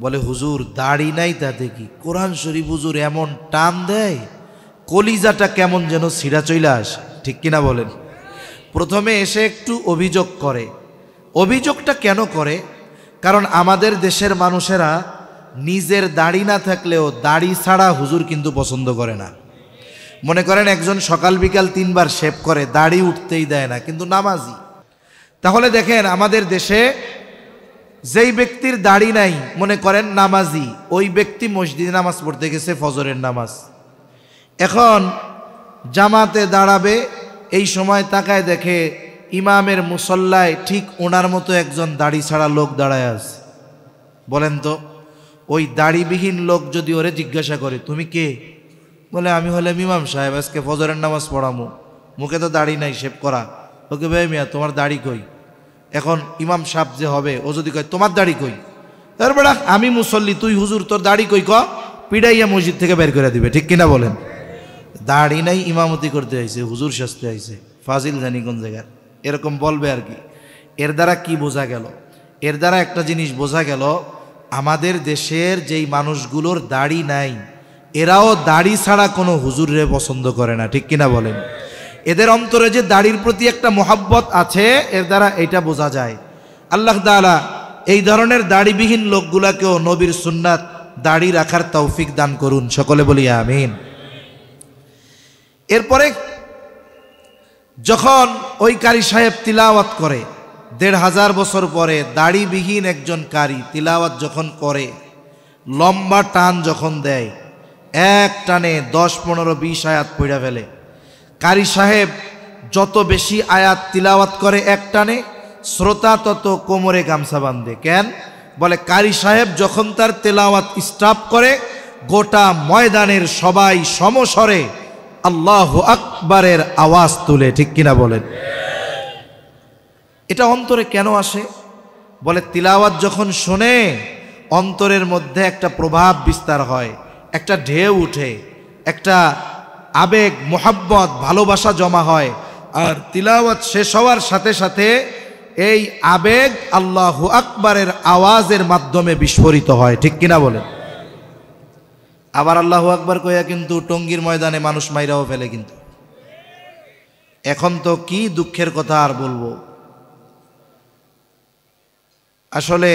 বলে হুজুর দাড়ি নাই তাতে কি, কোরআন শরীফ হুজুর এমন টান দেয় কলিজাটা কেমন যেন ছিঁড়া চইলা আসে। ঠিক কিনা বলেন? প্রথমে এসে একটু অভিযোগ করে। অভিযোগটা কেন করে? কারণ আমাদের দেশের মানুষেরা নিজের দাড়ি না থাকলেও দাড়ি ছাড়া হুজুর কিন্তু পছন্দ করে না। মনে করেন একজন সকাল বিকাল 3 বার শেভ করে, দাড়ি উঠতেই দেয় না, কিন্তু নামাজি। তাহলে দেখেন আমাদের দেশে যেই ব্যক্তির দাড়ি নাই, মনে করেন নামাজি, ওই ব্যক্তি মসজিদে নামাজ পড়তে গেছে ফজরের নামাজ, এখন জামাতে দাঁড়াবে, এই সময় তাকায় দেখে ইমামের মুসল্লায় ঠিক ওনার মতো একজন দাড়ি ছাড়া লোক দাঁড়ায় আছে। বলেন তো, ওই দাড়িবিহীন লোক যদি ওরে জিজ্ঞাসা করে তুমি কে, বলে আমি হলাম ইমাম সাহেব, আজকে ফজরের নামাজ পড়ামু, মুখে তো দাড়ি নাই শেভ করা। ওকে ভাই মিয়া তোমার দাড়ি কই? এখন ইমাম সাহেব যে হবে ও যদি কয় তোমার দাড়ি কই, তারপরে আমি মুসল্লি, তুই হুজুর তোর দাড়ি কই, ক পিড়াইয়া মসজিদ থেকে বের করে দিবে। ঠিক কিনা বলেন? দাড়ি নাই ইমামতি করতে আইছে, হুজুর সাজতে আইছে, ফাজিল জানি কোন জায়গার, এরকম বলবে আর কি। এর দ্বারা কি বোঝা গেল? এর দ্বারা একটা জিনিস বোঝা গেল, আমাদের দেশের যেই মানুষগুলোর দাড়ি নাই এরাও দাড়ি ছাড়া কোনো হুজুরে পছন্দ করে না। ঠিক কিনা বলেন? এদের অন্তরে যে দাড়ির প্রতি একটা মোহাব্বত আছে, এর দ্বারা এটা বোঝা যায়। আল্লাহ তাআলা এই ধরনের দাড়িবিহীন লোকগুলাকেও নবীর সুন্নাত দাড়ি রাখার তৌফিক দান করুন, সকলে বলি আমিন। এরপরে যখন ওই কারি সাহেব তিলাওয়াত করে, ১৫০০ বছর পরে দাড়িবিহীন একজন কারি তিলাওয়াত যখন করে, লম্বা টান যখন দেয়, এক টানে ১০, ১৫, ২০ আয়াত পড়া ফেলে। কারি সাহেব যত বেশি আয়াত তিলাওয়াত করে এক টানে, শ্রোতা তত কোমরে গামছা বাঁধে। কেন? বলে কারি সাহেব যখন তার তেলাওয়াত স্টপ করে, গোটা ময়দানের সবাই সমস্বরে আল্লাহু আকবারের আওয়াজ তুলে। ঠিক কিনা বলেন? এটা অন্তরে কেন আসে? বলে তিলাওয়াত যখন শোনে অন্তরের মধ্যে একটা প্রভাব বিস্তার হয়, একটা ঢেউ উঠে, একটা আবেগ, মোহাব্বত, ভালোবাসা জমা হয়। আর তিলাওয়াত শেষ হওয়ার সাথে সাথে এই আবেগ আল্লাহু আকবারের আওয়াজের মাধ্যমে বিস্ফোরিত হয়। ঠিক কিনা বলেন? আবার আল্লাহু আকবার কইয়া কিন্তু টঙ্গীর ময়দানে মানুষ মাইরাও ফেলে। কিন্তু এখন তো কি দুঃখের কথা আর বলবো। আসলে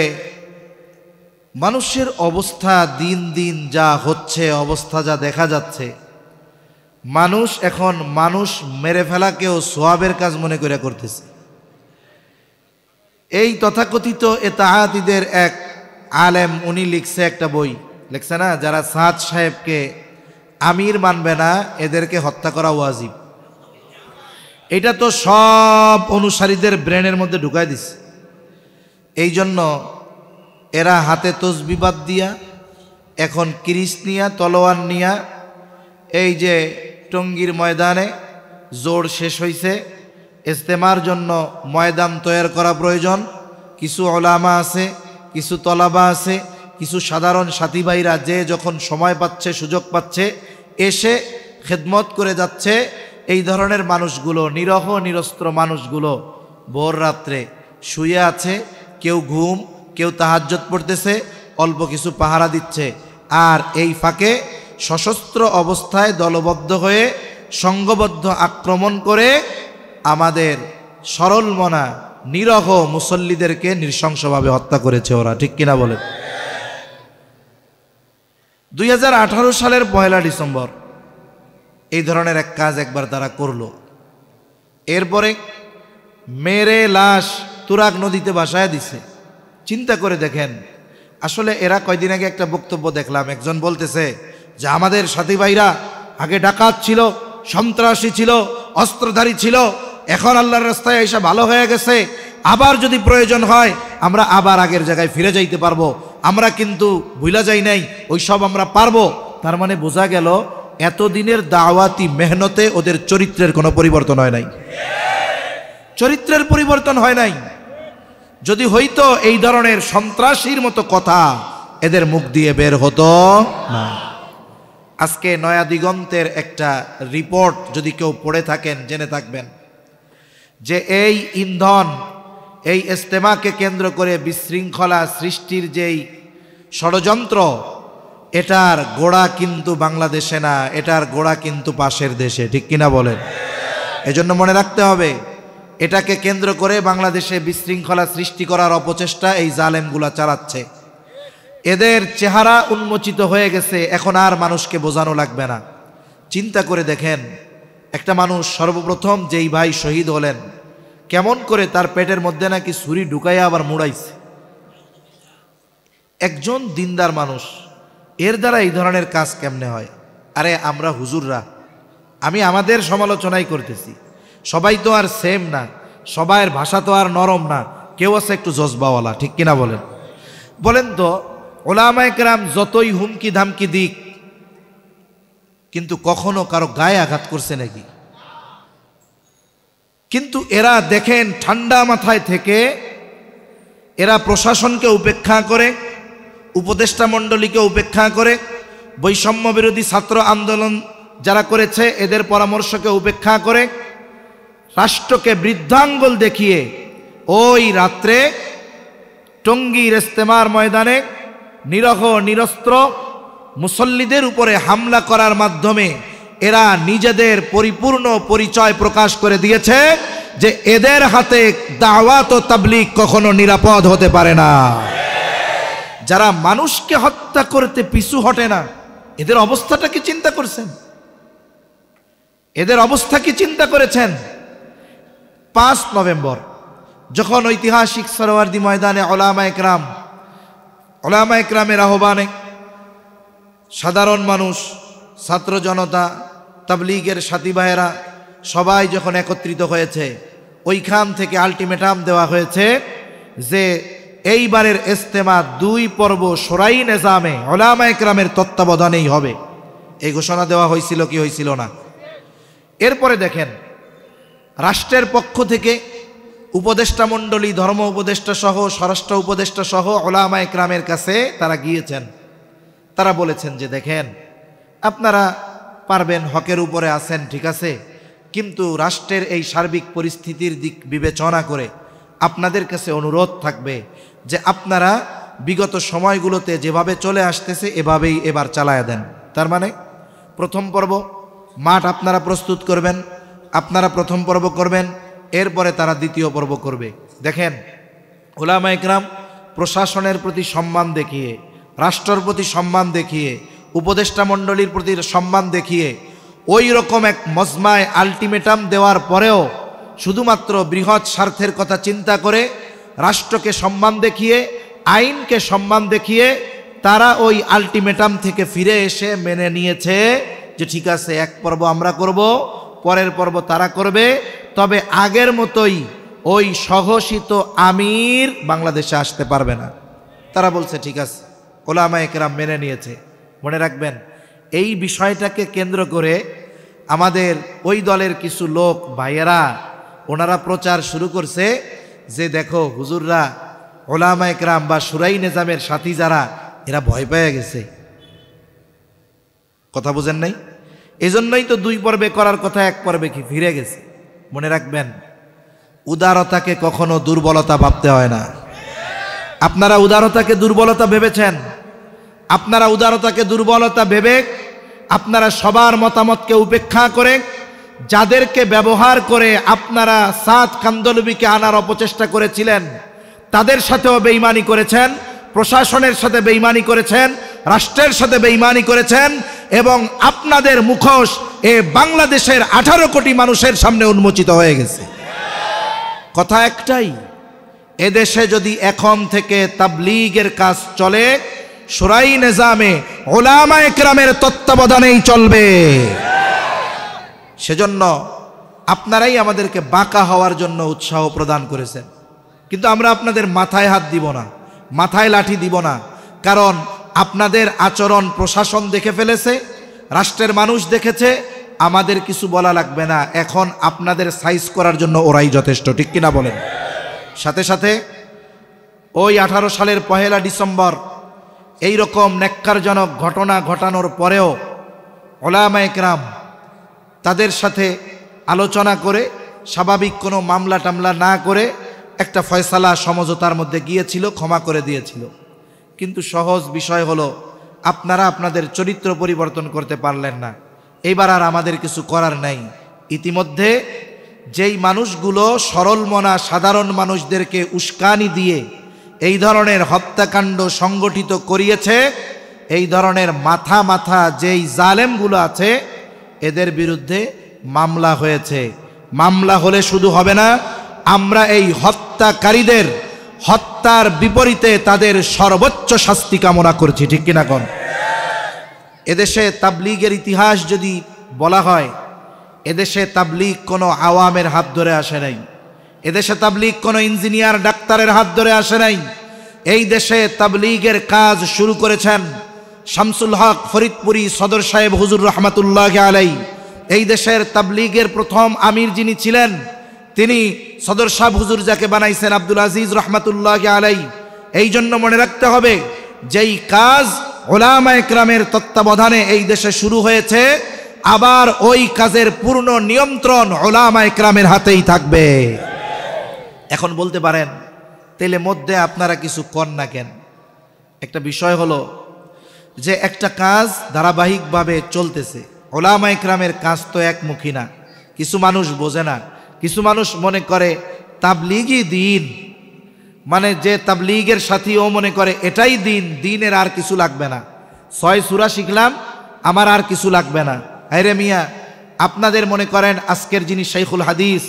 মানুষের অবস্থা দিন দিন যা হচ্ছে, অবস্থা যা দেখা যাচ্ছে, মানুষ এখন মানুষ মেরে ফেলাকেও সোয়াবের কাজ মনে করে করতেছে। এই তথাকথিত এতাহাদিদের এক আলেম, উনি লিখছে একটা বই, লিখছে না, যারা সাদ সাহেবকে আমির মানবে না এদেরকে হত্যা করা ওয়াজিব। এটা তো সব অনুসারীদের ব্রেনের মধ্যে ঢুকাই দিছে। এই জন্য এরা হাতে তসবিহ বাদ দিয়া, এখন কিরিস নিয়া, তলোয়ার নিয়া, এই যে টঙ্গীর ময়দানে জোর শেষ হইছে, ইজতেমার জন্য ময়দান তৈরি করা প্রয়োজন। কিছু ওলামা আছে, কিছু তলাবা আছে, কিছু সাধারণ সাথী ভাইরা যে যখন সময় পাচ্ছে, সুযোগ পাচ্ছে, এসে খেদমত করে যাচ্ছে। এই ধরনের মানুষগুলো, নিরহ নিরস্ত্র মানুষগুলো ভোর রাত্রে শুয়ে আছে, কেউ ঘুম, কেউ তাহাজ্জুদ পড়তেছে, অল্প কিছু পাহারা দিচ্ছে। আর এই ফাঁকে সশস্ত্র অবস্থায় দলবদ্ধ হয়ে সংঘবদ্ধ আক্রমণ করে আমাদের সরল মনা নিরহ মুসল্লিদেরকে নৃশংসভাবে হত্যা করেছে ওরা। ঠিক কিনা বলেন? ২০১৮ সালের ১ ডিসেম্বর এই ধরনের এক কাজ একবার তারা করলো। এরপরে মেরে লাশ তুরাগ নদীতে ভাসায় দিছে। চিন্তা করে দেখেন, আসলে এরা কয়দিন আগে একটা বক্তব্য দেখলাম, একজন বলতেছে যে আমাদের সাথী ভাইরা আগে ডাকাত ছিল, সন্ত্রাসী ছিল, অস্ত্রধারী ছিল, এখন আল্লাহর রাস্তায় এসে ভালো হয়ে গেছে, আবার যদি প্রয়োজন হয় আমরা আবার আগের জায়গায় ফিরে যাইতে পারবো, আমরা কিন্তু ভুলা যাই নাই, ওই সব আমরা পারবো। তার মানে বোঝা গেল এতদিনের দাওয়াতি মেহনতে ওদের চরিত্রের কোনো পরিবর্তন হয় নাই, চরিত্রের পরিবর্তন হয় নাই। যদি হইতো এই ধরনের সন্ত্রাসীর মতো কথা এদের মুখ দিয়ে বের হতো না। আজকে নয়া দিগন্তের একটা রিপোর্ট যদি কেউ পড়ে থাকেন জেনে থাকবেন যে এই ইন্ধন, এই ইজতেমাকে কেন্দ্র করে বিশৃঙ্খলা সৃষ্টির যেই ষড়যন্ত্র, এটার গোড়া কিন্তু বাংলাদেশে না, এটার গোড়া কিন্তু পাশের দেশে, ঠিক কিনা বলেন? এজন্য মনে রাখতে হবে, এটাকে কেন্দ্র করে বাংলাদেশে বিশৃঙ্খলা সৃষ্টি করার অপচেষ্টা এই জালেমগুলা চালাচ্ছে। এদের চেহারা উন্মোচিত হয়ে গেছে, এখন আর মানুষকে বোঝানো লাগবে না। চিন্তা করে দেখেন, একটা মানুষ সর্বপ্রথম যেই ভাই শহীদ হলেন, কেমন করে তার পেটের মধ্যে নাকি ছুরি ঢুকাইয়া আবার মুড়াইছে। একজন দিনদার মানুষ, এর দ্বারা এই ধরনের কাজ কেমনে হয়? আরে আমরা হুজুররা, আমি আমাদের সমালোচনাই করতেছি, সবাই তো আর সেম না, সবাইয়ের ভাষা তো আর নরম না, কেউ আছে একটু জজবাওয়ালা, ঠিক কিনা বলেন? বলেন তো, ওলামায়ে কেরাম যতই হুমকি ধামকি দিক, কিন্তু কখনো কারো গায়ে আঘাত করছে নাকি? কিন্তু এরা দেখেন ঠান্ডা মাথায় থেকে এরা প্রশাসনকে উপেক্ষা করে, উপদেষ্টা মণ্ডলীকে উপেক্ষা করে, বৈষম্য বিরোধী ছাত্র আন্দোলন যারা করেছে এদের পরামর্শকে উপেক্ষা করে, রাষ্ট্রকে বৃদ্ধাঙ্গুল দেখিয়ে ওই রাত্রে টঙ্গীর ইজতেমার ময়দানে নিরহ নিরস্ত্র মুসল্লিদের উপরে হামলা করার মাধ্যমে এরা নিজেদের পরিপূর্ণ পরিচয় প্রকাশ করে দিয়েছে যে এদের হাতে দাওয়াত ও তাবলীগ কখনো নিরাপদ হতে পারে না। যারা মানুষকে হত্যা করতে পিছু হটে না, এদের অবস্থাটা কি চিন্তা করছেন? এদের অবস্থা কি চিন্তা করেছেন? 5 নভেম্বর যখন ঐতিহাসিক সরোয়ার্দী ময়দানে ওলামায়ে কেরামের আহ্বানে সাধারণ মানুষ, ছাত্র জনতা, তাবলীগের সাথী ভাইয়েরা সবাই যখন একত্রিত হয়েছে, ওইখান থেকে আলটিমেটাম দেওয়া হয়েছে যে এইবারের ইজতেমা 2 পর্ব শোরাই নিজামে ওলামায়ে কেরামের তত্ত্বাবধানেই হবে। এই ঘোষণা দেওয়া হয়েছিল কি হয়েছিল না? এরপরে দেখেন, রাষ্ট্রের পক্ষ থেকে উপদেষ্টা মণ্ডলী, ধর্ম উপদেষ্টা সহ, স্বরাষ্ট্র উপদেষ্টা সহ ওলামায়ে কেরামের কাছে তারা গিয়েছেন। তারা বলেছেন যে দেখেন, আপনারা পারবেন, হকের উপরে আছেন, ঠিক আছে, কিন্তু রাষ্ট্রের এই সার্বিক পরিস্থিতির দিক বিবেচনা করে আপনাদের কাছে অনুরোধ থাকবে যে আপনারা বিগত সময়গুলোতে যেভাবে চলে আসতেছে এভাবেই এবার চালায়া দেন। তার মানে প্রথম পর্ব মাঠ আপনারা প্রস্তুত করবেন, আপনারা প্রথম পর্ব করবেন, এরপরে তারা দ্বিতীয় পর্ব করবে। দেখেন, ওলামায়ে কেরাম প্রশাসনের প্রতি সম্মান দেখিয়ে, রাষ্ট্রের প্রতি সম্মান দেখিয়ে, উপদেষ্টা মণ্ডলীর প্রতি সম্মান দেখিয়ে ওই রকম এক মজমায় আলটিমেটাম দেওয়ার পরেও শুধুমাত্র বৃহৎ স্বার্থের কথা চিন্তা করে, রাষ্ট্রকে সম্মান দেখিয়ে, আইনকে সম্মান দেখিয়ে তারা ওই আলটিমেটাম থেকে ফিরে এসে মেনে নিয়েছে যে ঠিক আছে, 1 পর্ব আমরা করব, পরের পর্ব তারা করবে, তবে আগের মতোই ওই স্বঘোষিত আমির বাংলাদেশে আসতে পারবে না। তারা বলছে ঠিক আছে, ওলামায়ে কেরাম মেনে নিয়েছে। মনে রাখবেন, এই বিষয়টাকে কেন্দ্র করে আমাদের ওই দলের কিছু লোক ভাইয়েরা ওনারা প্রচার শুরু করছে যে দেখো হুজুররা, ওলামায়ে কেরাম বা শুরাই নিজামের সাথী যারা, এরা ভয় পেয়ে গেছে। কথা বুঝেন নাই? এজন্যই তো 2 পর্বে করার কথা 1 পর্বে কি ফিরে গেছে। মনে রাখবেন, উদারতাকে কখনো দুর্বলতা ভাবতে হয় না। আপনারা উদারতাকে দুর্বলতা ভেবেছেন, আপনারা উদারতাকে দুর্বলতা ভেবে আপনারা সবার মতামতকে উপেক্ষা করে যাদেরকে ব্যবহার করে আপনারা সাদ কান্দলবিকে আনার অপচেষ্টা করেছিলেন, তাদের সাথেও বেঈমানি করেছেন, প্রশাসনের সাথে বেঈমানি করেছেন, রাষ্ট্রের সাথে বেঈমানি করেছেন, এবং আপনাদের মুখোশ এ বাংলাদেশের 18 কোটি মানুষের সামনে উন্মোচিত হয়ে গেছে। কথা একটাই, এদেশে যদি এখন থেকে তাবলীগের কাজ চলে, শুরাই নিজামে ওলামায়ে কেরামের তত্ত্বাবধানেই চলবে। সেজন্য আপনারাই আমাদেরকে বাঁকা হওয়ার জন্য উৎসাহ প্রদান করেছেন, কিন্তু আমরা আপনাদের মাথায় হাত দিব না, মাথায় লাঠি দিব না, কারণ আপনাদের আচরণ প্রশাসন দেখে ফেলেছে, রাষ্ট্রের মানুষ দেখেছে, আমাদের কিছু বলা লাগবে না, এখন আপনাদের সাইজ করার জন্য ওরাই যথেষ্ট, ঠিক কিনা বলেন? সাথে সাথে ওই 18 সালের 1 ডিসেম্বর এই রকম নেক্কারজনক ঘটনা ঘটানোর পরেও উলামায়ে কেরাম তাদের সাথে আলোচনা করে স্বাভাবিক কোনো মামলা টামলা না করে একটা ফয়সালা সমঝোতার মধ্যে গিয়েছিল, ক্ষমা করে দিয়েছিল। কিন্তু সহজ বিষয় হলো আপনারা আপনাদের চরিত্র পরিবর্তন করতে পারলেন না, এইবার আর আমাদের কিছু করার নাই। ইতিমধ্যে যেই মানুষগুলো সরল মনা সাধারণ মানুষদেরকে উস্কানি দিয়ে এই ধরনের হত্যাকাণ্ড সংগঠিত করিয়েছে, এই ধরনের মাথা যেই জালেমগুলো আছে এদের বিরুদ্ধে মামলা হয়েছে। মামলা হলে শুধু হবে না, আমরা এই হত্যাকারীদের হত্যার বিপরীতে তাদের সর্বোচ্চ শাস্তি কামনা করছি, ঠিক কিনা কোন? এদেশে তাবলীগের ইতিহাস যদি বলা হয়, এদেশে তাবলীগ কোনো আওয়ামের হাত ধরে আসে নাই, এদেশে তাবলীগ কোনো ইঞ্জিনিয়ার ডাক্তারের হাত ধরে আসে নাই। এই দেশে তাবলীগের কাজ শুরু করেছেন শামসুল হক ফরিদপুরি সদর সাহেব হুজুর রহমাতুল্লাহ আলাই। এই দেশের তাবলীগের প্রথম আমির যিনি ছিলেন তিনি সদর সাহেব হুজুর, যাকে বানাইছেন আব্দুল আজিজ রহমাতুল্লাহ আলাই। এই জন্য মনে রাখতে হবে, যেই কাজ উলামায়ে কেরামের তত্ত্বাবধানে এই দেশে শুরু হয়েছে, আবার ওই কাজের পূর্ণ নিয়ন্ত্রণ উলামায়ে কেরামের হাতেই থাকবে। এখন বলতে পারেন তেলে মধ্যে আপনারা কিছু কর না কেন? একটা বিষয় হলো যে একটা কাজ ধারাবাহিকভাবে চলতেছে, উলামায়ে কেরামের কাজ তো একমুখী না। কিছু মানুষ বোঝে না, কিছু মানুষ মনে করে তাবলীগই দিন, মানে যে তাবলীগের সাথী ও মনে করে এটাই দিন, দিনের আর কিছু লাগবে না, 6 সূরা শিখলাম আমার আর কিছু লাগবে না। আরে মিয়া, আপনাদের মনে করেন আজকের যিনি শাইখুল হাদিস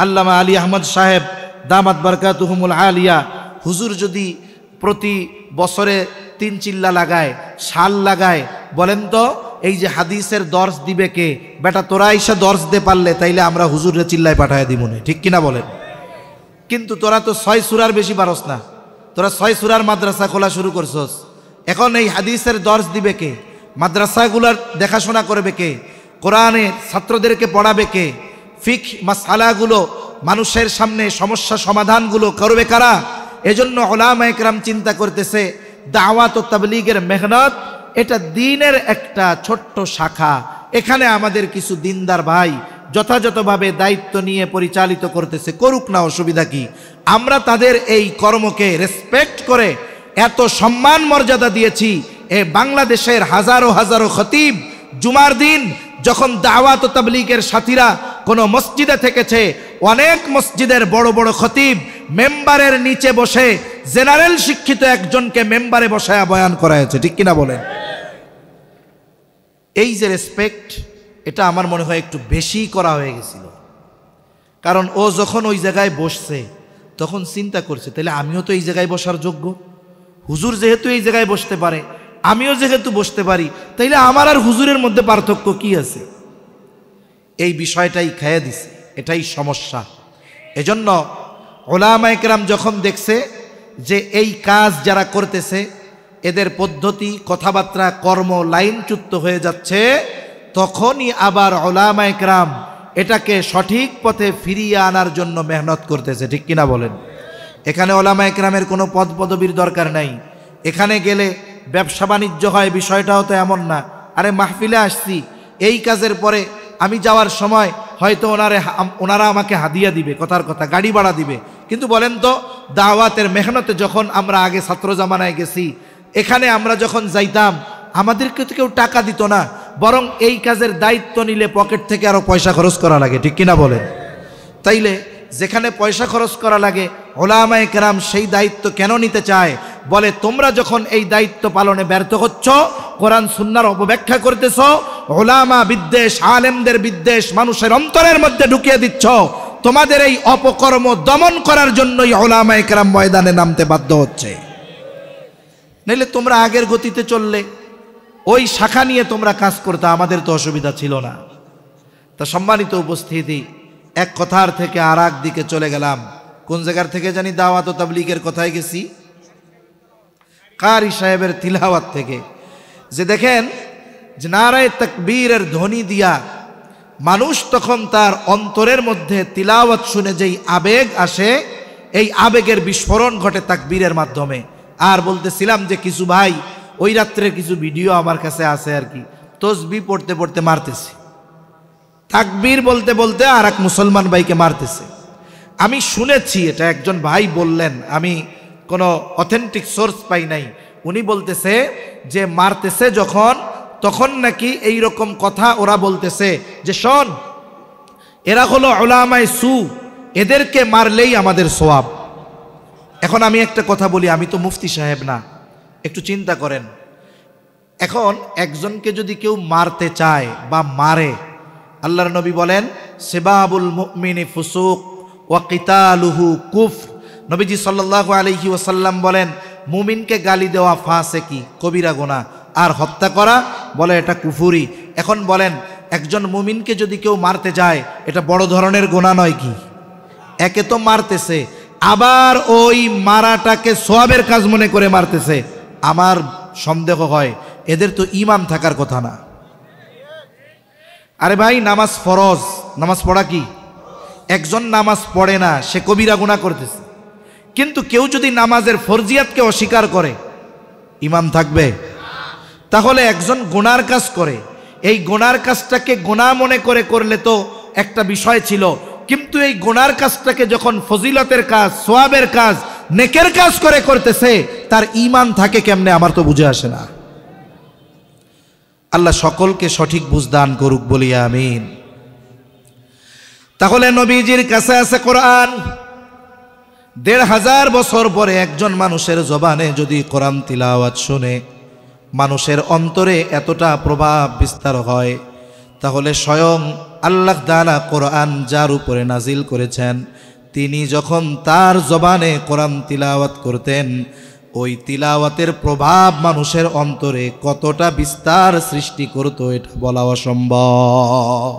আল্লামা আলী আহমদ সাহেব দামাত বারকাতুহুমুল আলিয়া, হুজুর যদি প্রতি বছরে 3 চিল্লা লাগায়, শাল লাগায়, বলেন তো এই যে হাদিসের দর্শ দিবে কে? বেটা তোরা এসে দর্শ দে পারলে, তাইলে আমরা হুজুরে চিল্লায় পাঠায় দিব না, ঠিক কিনা বলেন? কিন্তু তোরা তো 6 সূরার বেশি পারস না, তোরা 6 সূরার মাদ্রাসা খোলা শুরু করছস। এখন এই হাদিসের দর্শ দিবে কে? মাদ্রাসাগুলোর দেখাশোনা করবে কে? কোরআনের ছাত্রদেরকে পড়াবে কে? ফিকহ মাসআলাগুলো মানুষের সামনে সমস্যা সমাধানগুলো করবে কারা? এজন্য উলামায়ে কেরাম চিন্তা করতেছে দাওয়াত ও তাবলীগের মেহনত এটা দ্বীনের একটা ছোট্ট শাখা, এখানে আমাদের কিছু দিনদার ভাই যথাযথভাবে দায়িত্ব নিয়ে পরিচালিত করতেছে, করুক না, অসুবিধা কি? আমরা তাদের এই কর্মকে রেসপেক্ট করে এত সম্মান মর্যাদা দিয়েছি। এ বাংলাদেশের হাজারো হাজারো খতিব জুমার দিন যখন দাওয়াত ও তাবলীগের সাথীরা কোনো মসজিদে থেকেছে, অনেক মসজিদের বড় বড় খতিব মেম্বারের নিচে বসে জেনারেল শিক্ষিত একজনকে মেম্বারে বসায়া বয়ান করায়ছে, ঠিক কিনা বলেন? এই যে রেসপেক্ট, এটা আমার মনে হয় একটু বেশি করা হয়ে গেছিল। কারণ ও যখন ওই জায়গায় বসছে তখন চিন্তা করছে, তাহলে আমিও তো এই জায়গায় বসার যোগ্য, হুজুর যেহেতু এই জায়গায় বসতে পারে, আমিও যেহেতু বসতে পারি, তাইলে আমার আর হুজুরের মধ্যে পার্থক্য কি আছে? এই বিষয়টাই খেয়ে দিছে, এটাই সমস্যা। এজন্য উলামায়ে কেরাম যখন দেখছে যে এই কাজ যারা করতেছে এদের পদ্ধতি, কথাবার্তা, কর্ম লাইনচ্যুত হয়ে যাচ্ছে, তখনই আবার উলামায়ে কেরাম এটাকে সঠিক পথে ফিরিয়ে আনার জন্য মেহনত করতেছে, ঠিক কিনা বলেন? এখানে উলামায়ে কেরামের কোনো পদ পদবীর দরকার নাই। এখানে গেলে ব্যবসা বাণিজ্য হয়, বিষয়টাও তো এমন না। আরে মাহফিলে আসছি, এই কাজের পরে আমি যাওয়ার সময় হয়তো ওনারা আমাকে হাদিয়া দিবে, কথার কথা গাড়ি ভাড়া দিবে। কিন্তু বলেন তো, দাওয়াতের মেহনতে যখন আমরা আগে ছাত্র জামানায় গেছি, এখানে আমরা যখন যাইতাম আমাদেরকে তো কেউ টাকা দিত না, বরং এই কাজের দায়িত্ব নিলে পকেট থেকে আরো পয়সা খরচ করা লাগে, ঠিক কিনা বলেন? তাইলে যেখানে পয়সা খরচ করা লাগে, উলামায়ে কেরাম সেই দায়িত্ব কেন নিতে চায়? বলে তোমরা যখন এই দায়িত্ব পালনে ব্যর্থ হচ্ছ, কোরআন সুন্নাহর অপব্যাখ্যা করতেছ, উলামা বিদ্বেষ, আলেমদের বিদ্বেষ মানুষের অন্তরের মধ্যে ঢুকিয়ে দিচ্ছ, তোমাদের এই অপকর্ম দমন করার জন্যই উলামায়ে কেরাম ময়দানে নামতে বাধ্য হচ্ছে। নইলে তোমরা আগের গতিতে চললে ওই শাখা নিয়ে তোমরা কাজ করতে, আমাদের তো অসুবিধা ছিল না। তা সম্মানিত উপস্থিতি, এক কথার থেকে আর এক দিকে চলে গেলাম। কোন জায়গার থেকে জানি দাওয়াত ও তাবলীগের কথায় গেছি? কারি সাহেবের তিলাওয়াত থেকে, যে দেখেন যে নারায়ে তাকবীরের ধ্বনি দিয়া মানুষ তখন তার অন্তরের মধ্যে তিলাওয়াত শুনে যেই আবেগ আসে, এই আবেগের বিস্ফোরণ ঘটে তাকবীরের মাধ্যমে। আর বলতেছিলাম যে কিছু ভাই ওই রাত্রের কিছু ভিডিও আমার কাছে আছে আর কি, তসবিহ পড়তে পড়তে মারতেছে, তাকবীর বলতে বলতে আর এক মুসলমান ভাইকে মারতেছে। আমি শুনেছি, এটা একজন ভাই বললেন, আমি কোনো অথেন্টিক সোর্স পাই নাই। উনি বলতেছে যে মারতেছে যখন, তখন নাকি এই রকম কথা ওরা বলতেছে যে শোন, এরা হলো উলামায়ে সু, এদেরকে মারলেই আমাদের সওয়াব। এখন আমি একটা কথা বলি, আমি তো মুফতি সাহেব না, একটু চিন্তা করেন। এখন একজনকে যদি কেউ মারতে চায় বা মারে, আল্লাহর নবী বলেন সিবাবুল মুমিনি ফুসুক ওয়া কিতালুহু কুফর। নবীজি সাল্লাল্লাহু আলাইহি ওয়াসাল্লাম বলেন মুমিনকে গালি দেওয়া ফাসিকি, কবিরা গুনাহ, আর হত্যা করা বলে এটা কুফুরি। এখন বলেন একজন মুমিনকে যদি কেউ মারতে যায়, এটা বড় ধরনের গুনাহ নয় কি? একে তো মারতেছে, আবার ওই মারাটাকে সওয়াবের কাজ মনে করে মারতেছে। আমার সন্দেহ হয় এদের তো ঈমান থাকার কথা না। আরে ভাই, নামাজ ফরজ, নামাজ পড়া কি? একজন নামাজ পড়ে না, সে কবিরা গুনাহ করতেছে। কিন্তু কেউ যদি নামাজের ফরজিয়াতকে অস্বীকার করে, ঈমান থাকবে? তাহলে একজন গুনার কাজ করে, এই গুনার কাজটাকে গুনাহ মনে করে করলে তো একটা বিষয় ছিল, কিন্তু এই গুনার কাজটাকে যখন ফজিলতের কাজ, সওয়াবের কাজ, নেকের কাজ করে করতেছে, তার ঈমান থাকে কেমনে? আমার তো বুঝে আসে না। আল্লাহ সকলকে সঠিক বুঝ দান করুক, বলি আমিন। তাহলে নবীজির কাছে আছে কোরআন। ১৫০০ বছর পরে একজন মানুষের জবানে যদি কোরআন তিলাওয়াত শুনে মানুষের অন্তরে এতটা প্রভাব বিস্তার হয়, তাহলে স্বয়ং আল্লাহ তাআলা কোরআন যার উপরে নাজিল করেছেন, তিনি যখন তার জবানে কোরআন তিলাওয়াত করতেন, ওই তিলাওয়াতের প্রভাব মানুষের অন্তরে কতটা বিস্তার সৃষ্টি করত, এটা বলা অসম্ভব।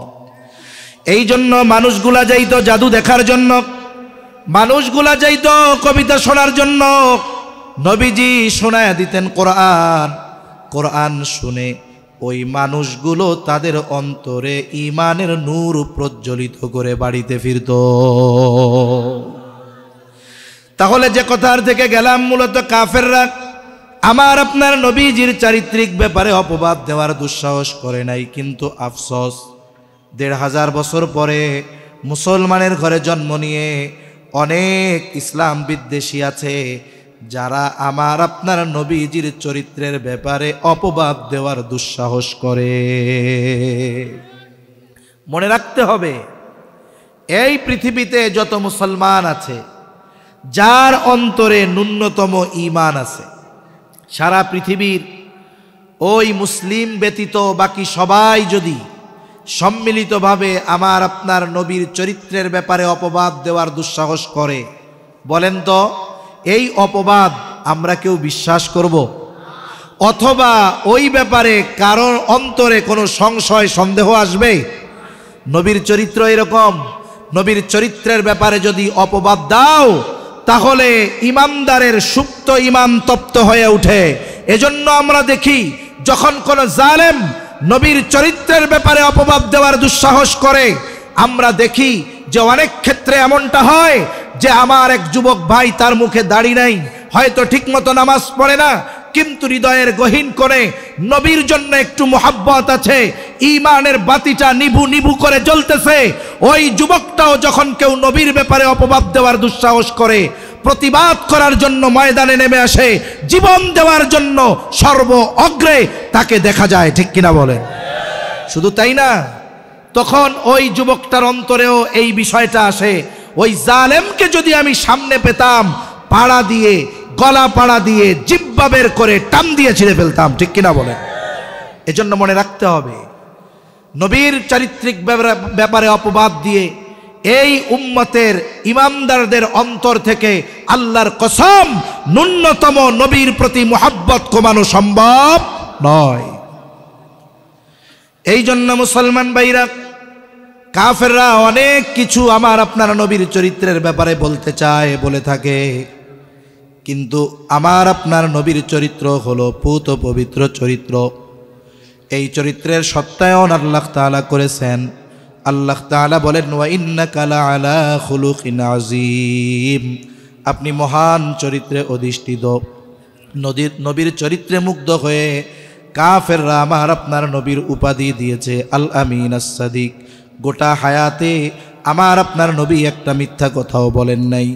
এই জন্য মানুষগুলা যাইতো জাদু দেখার জন্য, মানুষগুলা যাইতো কবিতা শোনার জন্য। নবীজি শোনায়া দিতেন কোরআন, কোরআন শুনে ওই মানুষগুলো তাদের অন্তরে ঈমানের নূর প্রজ্বলিত করে বাড়িতে ফিরত। তাহলে যে কথার থেকে গেলাম, মূলত কাফেররা আমার আপনার নবীজির চারিত্রিক ব্যাপারে অপবাদ দেওয়ার দুঃসাহস করে নাই। কিন্তু আফসোস, ১৫০০ বছর পরে মুসলমানের ঘরে জন্ম নিয়ে অনেক ইসলাম বিদ্বেষী আছে, যারা আমার আপনার নবীজির চরিত্রের ব্যাপারে অপবাদ দেওয়ার দুঃসাহস করে। মনে রাখতে হবে, এই পৃথিবীতে যত মুসলমান আছে, যার অন্তরে ন্যূনতম ঈমান আছে, সারা পৃথিবীর ওই মুসলিম ব্যতীত বাকি সবাই যদি সম্মিলিতভাবে আমার আপনার নবীর চরিত্রের ব্যাপারে অপবাদ দেওয়ার দুঃসাহস করে, বলেন তো এই অপবাদ আমরা কেউ বিশ্বাস করব? অথবা ওই ব্যাপারে কারোর অন্তরে কোনো সংশয় সন্দেহ আসবে? নবীর চরিত্র এরকম, নবীর চরিত্রের ব্যাপারে যদি অপবাদ দাও, তাহলে ইমানদারের সুপ্ত ঈমান তপ্ত হয়ে ওঠে। এজন্য আমরা দেখি যখন কোন জালেম নবীর চরিত্রের ব্যাপারে অপবাদ দেওয়ার দুঃসাহস করে, আমরা দেখি যে অনেক ক্ষেত্রে এমনটা হয় যে আমার এক যুবক ভাই, তার মুখে দাড়ি নাই, হয়তো ঠিকমতো নামাজ পড়ে না, কিন্তু হৃদয়ের গহীন করে নবীর জন্য একটু মোহাব্বত আছে, ঈমানের বাতিটা নিভু নিভু করে জ্বলতেছে। ওই যুবকটাও যখন কেউ নবীর ব্যাপারে অপবাদ দেওয়ার দুঃসাহস করে, প্রতিবাদ করার জন্য ময়দানে নেমে আসে, জীবন দেওয়ার জন্য সর্ব অগ্রে তাকে দেখা যায়। ঠিক কিনা বলেন? শুধু তাই না, তখন ওই যুবকটার অন্তরেও এই বিষয়টা আসে, ওই জালেমকে যদি আমি সামনে পেতাম, পাড়া দিয়ে, গলা পাড়া দিয়ে, জিহ্বা বের করে টান দিয়ে ছিঁড়ে ফেলতাম। ঠিক কিনা বলেন? এজন্য মনে রাখতে হবে, নবীর চারিত্রিক ব্যাপারে অপবাদ দিয়ে এই উম্মতের ইমানদারদের অন্তর থেকে আল্লাহর কসম ন্যূনতম নবীর প্রতি মুহাব্বত কমানো সম্ভব নয়। এই জন্য মুসলমান ভাইরা, কাফেররা অনেক কিছু আমার আপনার নবীর চরিত্রের ব্যাপারে বলতে চায়, বলে থাকে, কিন্তু আমার আপনার নবীর চরিত্র হলো পুত পবিত্র চরিত্র। এই চরিত্রের সত্যায়ন আল্লাহ তাআলা করেছেন। আল্লাহ তাআলা বলেন, ওয়া ইন্নাকা লাআলা খুলুকিন আযীম, আপনি মহান চরিত্রে অধিষ্ঠিত। নবীর চরিত্রে মুগ্ধ হয়ে কাফেররা আমার আপনার নবীর উপাধি দিয়েছে আল আমিন আস সাদিক। গোটা হায়াতে আমার আপনার নবী একটা মিথ্যা কথাও বলেন নাই।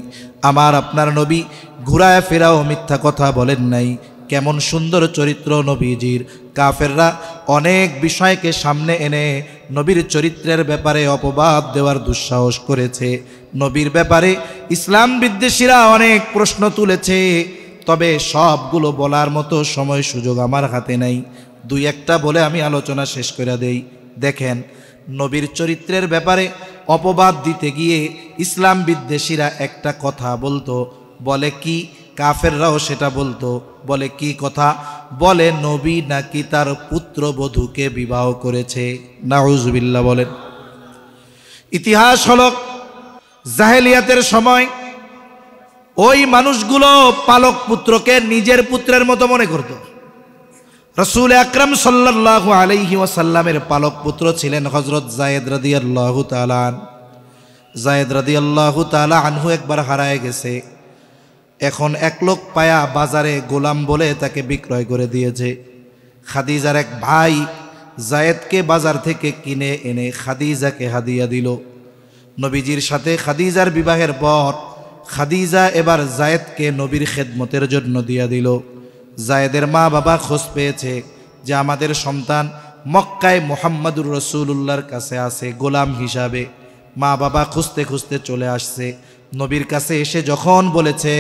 আমার আপনার নবী ঘুরায় ফেরাও মিথ্যা কথা বলেন নাই। কেমন সুন্দর চরিত্র নবীজির। কাফেররা অনেক বিষয়কে সামনে এনে নবীর চরিত্রের ব্যাপারে অপবাদ দেওয়ার দুঃসাহস করেছে। নবীর ব্যাপারে ইসলাম বিদ্বেষীরা অনেক প্রশ্ন তুলেছে, তবে সবগুলো বলার মতো সময় সুযোগ আমার হাতে নাই। দুই একটা বলে আমি আলোচনা শেষ করে দেই। দেখেন, নবীর চরিত্রের ব্যাপারে অপবাদ দিতে গিয়ে ইসলাম বিদ্বেষীরা একটা কথা বলতো, বলে কি, কাফেররাও সেটা বলতো, বলে কি কথা, বলে নবী নাকি তার পুত্রবধূকে বিবাহ করেছে। নাউজুবিল্লাহ বলেন। ইতিহাস হলো জাহেলিয়াতের সময় ওই মানুষগুলো পালক পুত্রকে নিজের পুত্রের মতো মনে করত। রাসূল আকরাম সাল্লাল্লাহু আলাইহি ওয়াসাল্লামের পালক পুত্র ছিলেন হযরত যায়েদ রাদিয়াল্লাহু তাআলা আনহু। যায়েদ রাদিয়াল্লাহু তাআলা আনহু একবার হারায় গেছে। এখন এক লোক পায়া বাজারে গোলাম বলে তাকে বিক্রয় করে দিয়েছে। খাদিজার এক ভাই যায়েদকে বাজার থেকে কিনে এনে খাদিজাকে হাদিয়া দিল। নবীজির সাথে খাদিজার বিবাহের পর খাদিজা এবার যায়েদকে নবীর খেদমতের জন্য দিয়া দিল। যায়েদের মা বাবা খোঁজ পেয়েছে যে আমাদের সন্তান মক্কায় মুহাম্মাদুর রাসূলুল্লাহর কাছে আছে গোলাম হিসাবে। মা বাবা খুঁজতে খুঁজতে চলে আসছে। নবীর কাছে এসে যখন বলেছে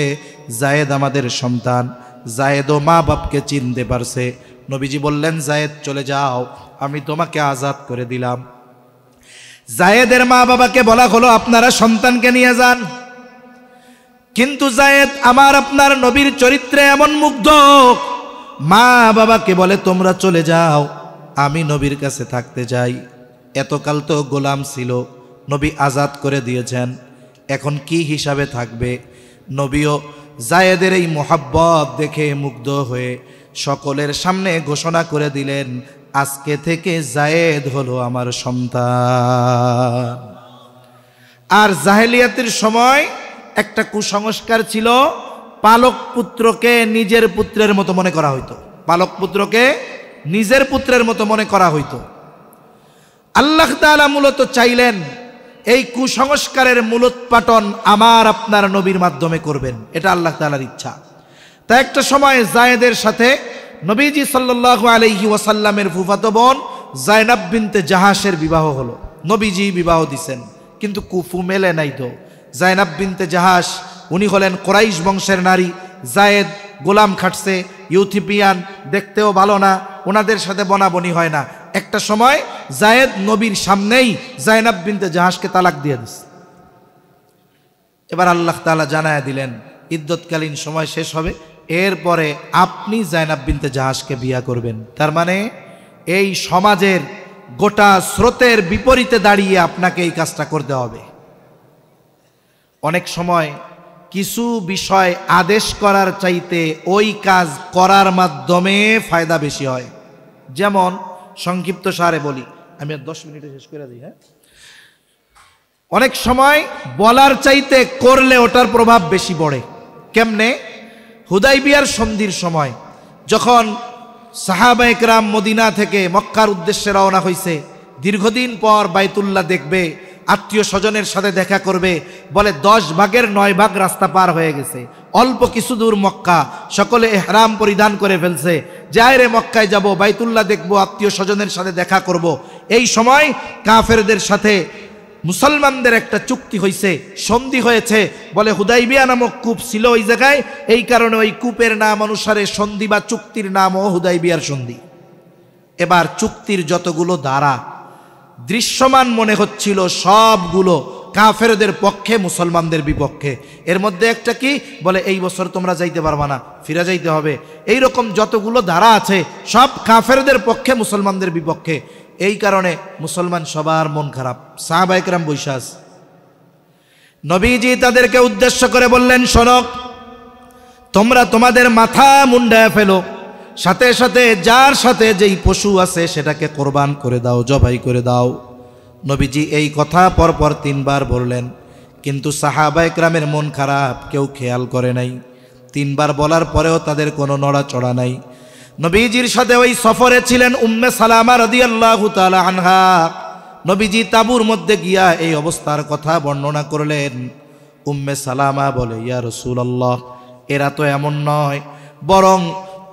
যায়েদ আমাদের সন্তান, যায়েদও মা বাপকে চিনতে পারছে। নবীজি বললেন, যায়েদ চলে যাও, আমি তোমাকে আজাদ করে দিলাম। যায়েদের মা বাবাকে বলা হলো আপনারা সন্তানকে নিয়ে যান। কিন্তু যায়েদ আমার আপনার নবীর চরিত্রে এমন মুগ্ধ, মা বাবাকে বলে তোমরা চলে যাও, আমি নবীর কাছে থাকতে চাই। এতকাল তো গোলাম ছিল, নবী আজাদ করে দিয়েছেন, এখন কি হিসাবে থাকবে? নবীও যায়েদের এই মোহাব্বত দেখে মুগ্ধ হয়ে সকলের সামনে ঘোষণা করে দিলেন, আজকে থেকে যায়েদ হলো আমার সন্তান। আর জাহেলিয়াতের সময় একটা কুসংস্কার ছিল, পালক পুত্রকে নিজের পুত্রের মতো মনে করা হইতো। পালক পুত্রকে নিজের পুত্রের মতো মনে করা হইতো। আল্লাহ তাআলা মূলত চাইলেন এই কুসংস্কারের মূলোৎপাটন আমার আপনার নবীর মাধ্যমে করবেন, এটা আল্লাহ তাআলার ইচ্ছা। তা একটা সময় যায়েদের সাথে নবীজি সাল্লাল্লাহু আলাইহি ওয়াসাল্লামের ফুফাতো বোন যায়নাব বিনতে জাহাশের বিবাহ হলো। নবীজি বিবাহ দিছেন, কিন্তু কুফু মেলে নাই তো। যায়নাব বিনতে জাহাশ উনি হলেন কুরাইশ বংশের নারী। যায়েদ গোলাম খাটছে, ইউথিপিয়ান, দেখতেও ভালো না, ওনাদের সাথে বনাবনি হয় না। একটা সময় যায়েদ নবীর সামনেই যায়নাব বিনতে জাহাশকে তালাক দিয়ে দিছে। এবার আল্লাহ তাআলা জানায়া দিলেন ইদ্যতকালীন সময় শেষ হবে, এরপরে আপনি যায়নাব বিনতে জাহাশকে বিয়া করবেন। তার মানে এই সমাজের গোটা স্রোতের বিপরীতে দাঁড়িয়ে আপনাকে এই কাজটা করতে হবে। অনেক সময় কিছু বিষয় আদেশ করার চাইতে ওই কাজ করার মাধ্যমে ফায়দা বেশি হয়। যেমন সংক্ষিপ্ত সারে বলি, আমি আর 10 মিনিটে শেষ করে দিই। হ্যাঁ, অনেক সময় বলার চাইতে করলে ওটার প্রভাব বেশি পড়ে। কেমনে? হুদাইবিয়ার সন্ধির সময় যখন সাহাবায়ে কেরাম মদিনা থেকে মক্কার উদ্দেশ্যে রওনা হয়েছে, দীর্ঘদিন পর বাইতুল্লাহ দেখবে, আত্মীয় স্বজনের সাথে দেখা করবে, বলে 10 ভাগের 9 ভাগ রাস্তা পার হয়ে গেছে, অল্প কিছু দূর মক্কা, সকলে ইহরাম পরিধান করে ফেলছে, যাই রে মক্কায় যাব, বাইতুল্লাহ দেখব, আত্মীয় স্বজনের সাথে দেখা করব। এই সময় কাফেরদের সাথে মুসলমানদের একটা চুক্তি হয়েছে, সন্ধি হয়েছে, বলে হুদাইবিয়া নামক কূপ ছিল ওই জায়গায়, এই কারণে ওই কূপের নাম অনুসারে সন্ধি বা চুক্তির নামও হুদাইবিয়ার সন্ধি। এবার চুক্তির যতগুলো ধারা দৃশ্যমান মনে হচ্ছিল সবগুলো কাফেরদের পক্ষে, মুসলমানদের বিপক্ষে। এর মধ্যে একটা কি বলে, এই বছর তোমরা যাইতে পারবা না, ফিরে যাইতে হবে। এই রকম যতগুলো ধারা আছে সব কাফেরদের পক্ষে, মুসলমানদের বিপক্ষে। এই কারণে মুসলমান সবার মন খারাপ। সাহাবায়ে কেরাম বৈশা আছে। নবীজি তাদেরকে উদ্দেশ্য করে বললেন, শোনো, তোমরা তোমাদের মাথা মুন্ডায় ফেলো, সাথে সাথে যার সাথে যেই পশু আছে সেটাকে কোরবান করে দাও, জবাই করে দাও। নবীজি এই কথা পরপর 3 বার বললেন, কিন্তু সাহাবায়ে কেরামের মন খারাপ, কেউ খেয়াল করে নাই। 3 বার বলার পরেও তাদের কোনো নড়াচড়া নাই। নবীজির সাথে ওই সফরে ছিলেন উম্মে সালামা রাদিয়াল্লাহু তাআলা আনহা। নবীজি তাঁবুর মধ্যে গিয়া এই অবস্থার কথা বর্ণনা করলেন। উম্মে সালামা বলে, ইয়া রাসূলুল্লাহ, এরা তো এমন নয়, বরং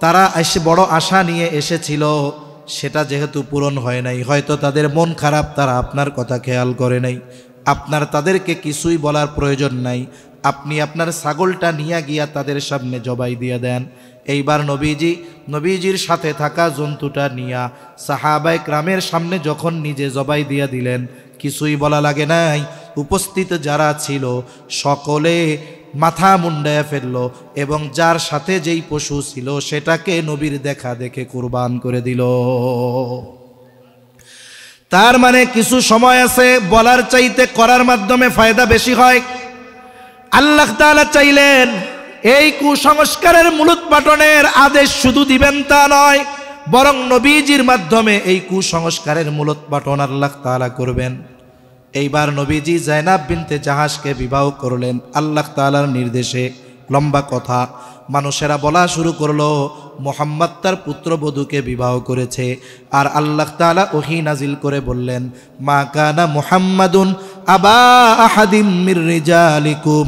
তারা এসে বড় আশা নিয়ে এসেছিল, সেটা যেহেতু পূরণ হয় নাই, হয়তো তাদের মন খারাপ, তারা আপনার কথা খেয়াল করে নাই। আপনার তাদেরকে কিছুই বলার প্রয়োজন নাই, আপনি আপনার ছাগলটা নিয়ে গিয়া তাদের সামনে জবাই দিয়ে দেন। এইবার নবীজির সাথে থাকা জন্তুটা নিয়া সাহাবায়ে কেরামের সামনে যখন নিজে জবাই দিয়া দিলেন, কিছুই বলা লাগে নাই। উপস্থিত যারা ছিল সকলে মাথা মুন্ডায় ফেললো এবং যার সাথে যেই পশু ছিল সেটাকে নবীর দেখা দেখে কুরবান করে দিল। তার মানে কিছু সময় আছে বলার চাইতে করার মাধ্যমে ফায়দা বেশি হয়। আল্লাহ তাআলা চাইলেন এই কুসংস্কারের মূলোৎপাটনের আদেশ শুধু দিবেন তা নয়, বরং নবীজির মাধ্যমে এই কুসংস্কারের মূলোৎপাটন আল্লাহ তাআলা করবেন। এইবার নবীজি জায়নাব বিনতে জাহাশকে বিবাহ করলেন আল্লাহ তাআলার নির্দেশে। লম্বা কথা, মানুষেরা বলা শুরু করলো মুহাম্মদ তার পুত্রবধূকে বিবাহ করেছে। আর আল্লাহ তাআলা ওহী নাজিল করে বললেন, মা কানা মুহাম্মাদুন আবা আহাদিম মির রিজালিকুম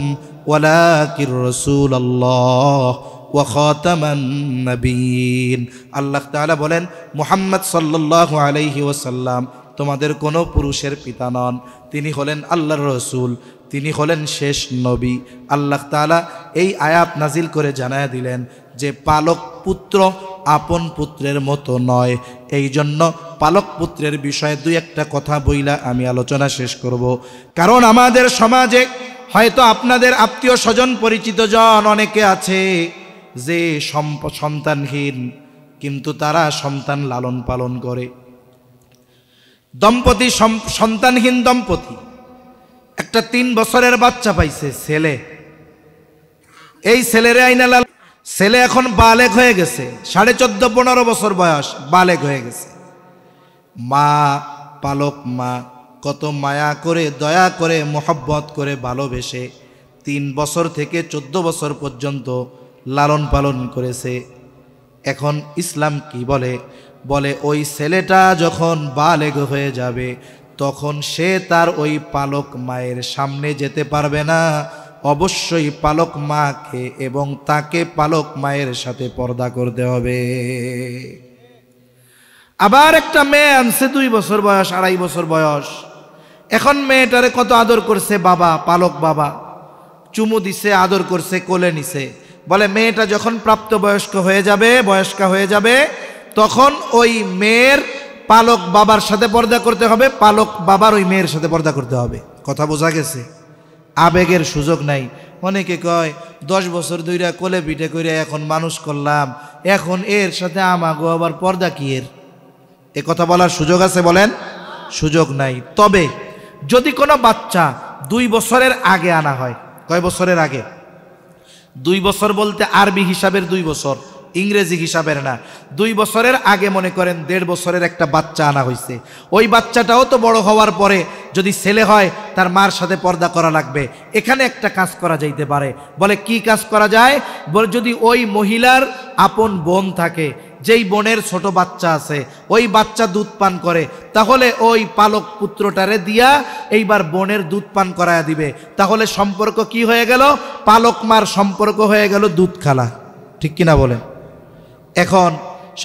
ওয়ালাকির রাসূলুল্লাহ ওয়া খাতামান নবিয়্যিন। আল্লাহ তাআলা বলেন, মুহাম্মদ সাল্লাল্লাহু আলাইহি ওয়াসাল্লাম তোমাদের কোনো পুরুষের পিতা নন, তিনি হলেন আল্লাহর রসুল, তিনি হলেন শেষ নবী। আল্লাহ তাআলা এই আয়াত নাজিল করে জানায়া দিলেন যে পালক পুত্র আপন পুত্রের মতো নয়। এই জন্য পালক পুত্রের বিষয়ে 2-1টা কথা বইলা আমি আলোচনা শেষ করব। কারণ আমাদের সমাজে হয়তো আপনাদের আত্মীয় স্বজন পরিচিত জন অনেকে আছে যে সন্তানহীন, কিন্তু তারা সন্তান লালন পালন করে। সন্তানহীন দম্পতি একটা 3 বছরের বাচ্চা পাইছে, ছেলে। এই ছেলেরে আইনালাল, ছেলে এখন বালেগ হয়ে গেছে, 14.5-15 বছর বয়স, বালেগ হয়ে গেছে। মা, পালক মা কত মায়া করে, দয়া করে, মোহব্বত করে, ভালোবেসে 3 বছর থেকে 14 বছর পর্যন্ত লালন পালন করেছে। এখন ইসলাম কি বলে? বলে ওই ছেলেটা যখন বালেগ হয়ে যাবে তখন সে তার ওই পালক মায়ের সামনে যেতে পারবে না, অবশ্যই পালক মাকে এবং তাকে পালক মায়ের সাথে পর্দা করতে হবে। আবার একটা মেয়ে আনছে 2 বছর বয়স, 2.5 বছর বয়স। এখন মেয়েটারে কত আদর করছে বাবা, পালক বাবা, চুমু দিছে, আদর করছে, কোলে নিছে। বলে মেয়েটা যখন প্রাপ্তবয়স্ক হয়ে যাবে, বয়স্কা হয়ে যাবে, তখন ওই মেয়ের পালক বাবার সাথে পর্দা করতে হবে, পালক বাবার ওই মেয়ের সাথে পর্দা করতে হবে। কথা বোঝা গেছে? আবেগের সুযোগ নাই। অনেকে কয় 10 বছর ধইরা কোলে পিঠে করে এখন মানুষ করলাম, এখন এর সাথে আমাগো আবার পর্দা কি এর? এ কথা বলার সুযোগ আছে? বলেন, সুযোগ নাই। তবে যদি কোনো বাচ্চা 2 বছরের আগে আনা হয়, কয় বছরের আগে? 2 বছর বলতে আরবি হিসাবের 2 বছর, ইংরেজি হিসাবের না। 2 বছরের আগে মনে করেন 1.5 বছরের একটা বাচ্চা আনা হয়েছে। ওই বাচ্চাটাও তো বড় হওয়ার পরে যদি ছেলে হয় তার মার সাথে পর্দা করা লাগবে। এখানে একটা কাজ করা যাইতে পারে। বলে কি কাজ করা যায়? বলে যদি ওই মহিলার আপন বোন থাকে, যেই বোনের ছোট বাচ্চা আছে, ওই বাচ্চা দুধ পান করে, তাহলে ওই পালক পুত্রটারে দিয়া এইবার বোনের দুধ পান করায়া দিবে। তাহলে সম্পর্ক কি হয়ে গেল? পালক মার সম্পর্ক হয়ে গেল দুধ খালা। ঠিক কিনা বলেন? এখন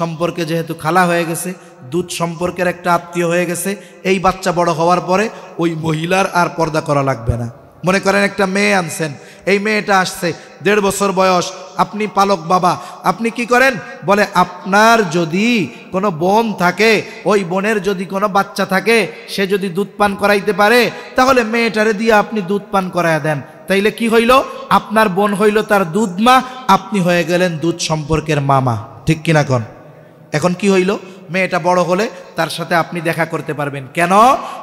সম্পর্কে যেহেতু খালা হয়ে গেছে, দুধ সম্পর্কের একটা আত্মীয় হয়ে গেছে, এই বাচ্চা বড় হওয়ার পরে ওই মহিলার আর পর্দা করা লাগবে না। মনে করেন একটা মেয়ে আনছেন, এই মেয়েটা আসছে 1.5 বছর বয়স, আপনি পালক বাবা, আপনি কি করেন? বলে আপনার যদি কোনো বোন থাকে, ওই বোনের যদি কোনো বাচ্চা থাকে, সে যদি দুধ পান করাইতে পারে, তাহলে মেয়েটারে দিয়ে আপনি দুধ পান করায়া দেন। তাইলে কি হইল? আপনার বোন হইল তার দুধ মা, আপনি হয়ে গেলেন দুধ সম্পর্কের মামা। ঠিক কিনা কন? এখন কি হইল? মেয়েটা বড় হলে তার সাথে আপনি দেখা করতে পারবেন। কেন?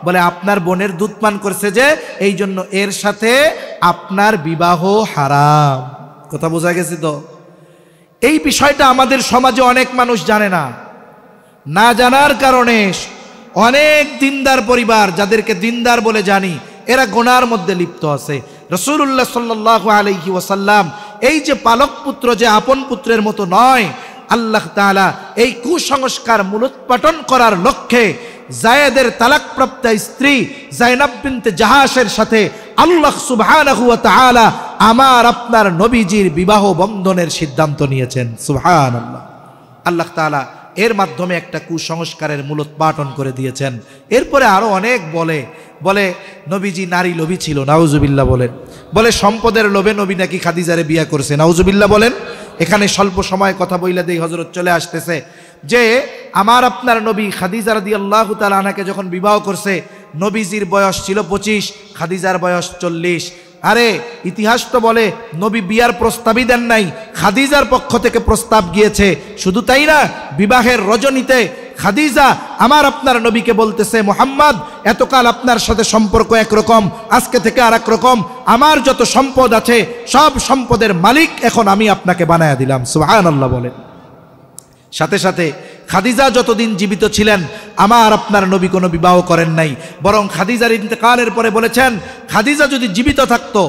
বলে আপনার বোনের দুধ পান করছে যে, এই জন্য এর সাথে আপনার বিবাহ হারাম। কথা বোঝা গেছে তো? এই বিষয়টা আমাদের সমাজে অনেক মানুষ জানে না। না জানার কারণে অনেক দিনদার পরিবার, যাদেরকে দিনদার বলে জানি, এরা গুনার মধ্যে লিপ্ত আছে। রাসূলুল্লাহ সাল্লাল্লাহু আলাইহি ওয়াসাল্লাম এই যে পালক পুত্র যে আপন পুত্রের মতো নয়, আল্লাহ তাআলা এই কুসংস্কার মূলোৎপাটন করার লক্ষ্যে যায়েদের তালাকপ্রাপ্ত স্ত্রী যায়নাব বিনতে জাহাশের সাথে আল্লাহ সুবহানাহু ওয়া তাআলা আমার আপনার নবীজির বিবাহ বন্ধনের সিদ্ধান্ত নিয়েছেন। সুবহানাল্লাহ। আল্লাহ তাআলা এর মাধ্যমে একটা কুসংস্কারের মূলোৎপাটন করে দিয়েছেন। এরপরে আরো অনেক বলে নবীজি নারী লোভী ছিল, নাউজুবিল্লাহ বলেন। বলে সম্পদের লোভে নবী নাকি খাদিজারে বিয়ে করছে, নাউজুবিল্লাহ বলেন। এখানে স্বল্প সময় কথা বইলা দেই, হযরত চলে আসতেছে, যে আমার আপনার নবী খাদিজা রাদিয়াল্লাহু তাআলা আনহাকে যখন বিবাহ করছে, নবীজির বয়স ছিল 25, খাদিজার বয়স 40। আরে ইতিহাস তো বলে নবী বিয়ার প্রস্তাবই দেন নাই, খাদিজার পক্ষ থেকে প্রস্তাব গিয়েছে। শুধু তাই না, বিবাহের রজনীতে খাদিজা আমার আপনার নবীকে বলতেছে, মুহাম্মদ এতকাল আপনার সাথে সম্পর্ক একরকম, আজকে থেকে আর এক রকম, আমার যত সম্পদ আছে সব সম্পদের মালিক এখন আমি আপনাকে বানায়া দিলাম। সুবহানাল্লাহ বলেন। সাথে সাথে খাদিজা যতদিন জীবিত ছিলেন আমার আপনার নবী কোনো বিবাহ করেন নাই, বরং খাদিজার ইন্তেকালের পরে বলেছেন, খাদিজা যদি জীবিত থাকতো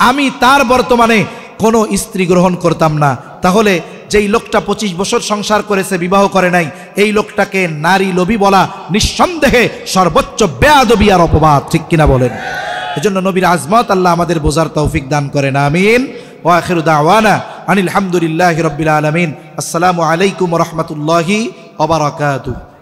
আমি তার বর্তমানে কোনো স্ত্রী গ্রহণ করতাম না। তাহলে যেই লোকটা 25 বছর সংসার করেছে, বিবাহ করে নাই, এই লোকটাকে নারী লোভী বলা নিঃসন্দেহে সর্বোচ্চ বেয়াদবি আর অপবাদ, ঠিক কিনা বলেন? এজন্য নবীর আজমত আল্লাহ আমাদের বোঝার তৌফিক দান করেন, আমিন। ওয়া আখিরু দাওয়ানা আনিল হামদুলিল্লাহি রাব্বিল আলামিন। আসসালামু আলাইকুম ওয়া রাহমাতুল্লাহি ওয়া বারাকাতুহু।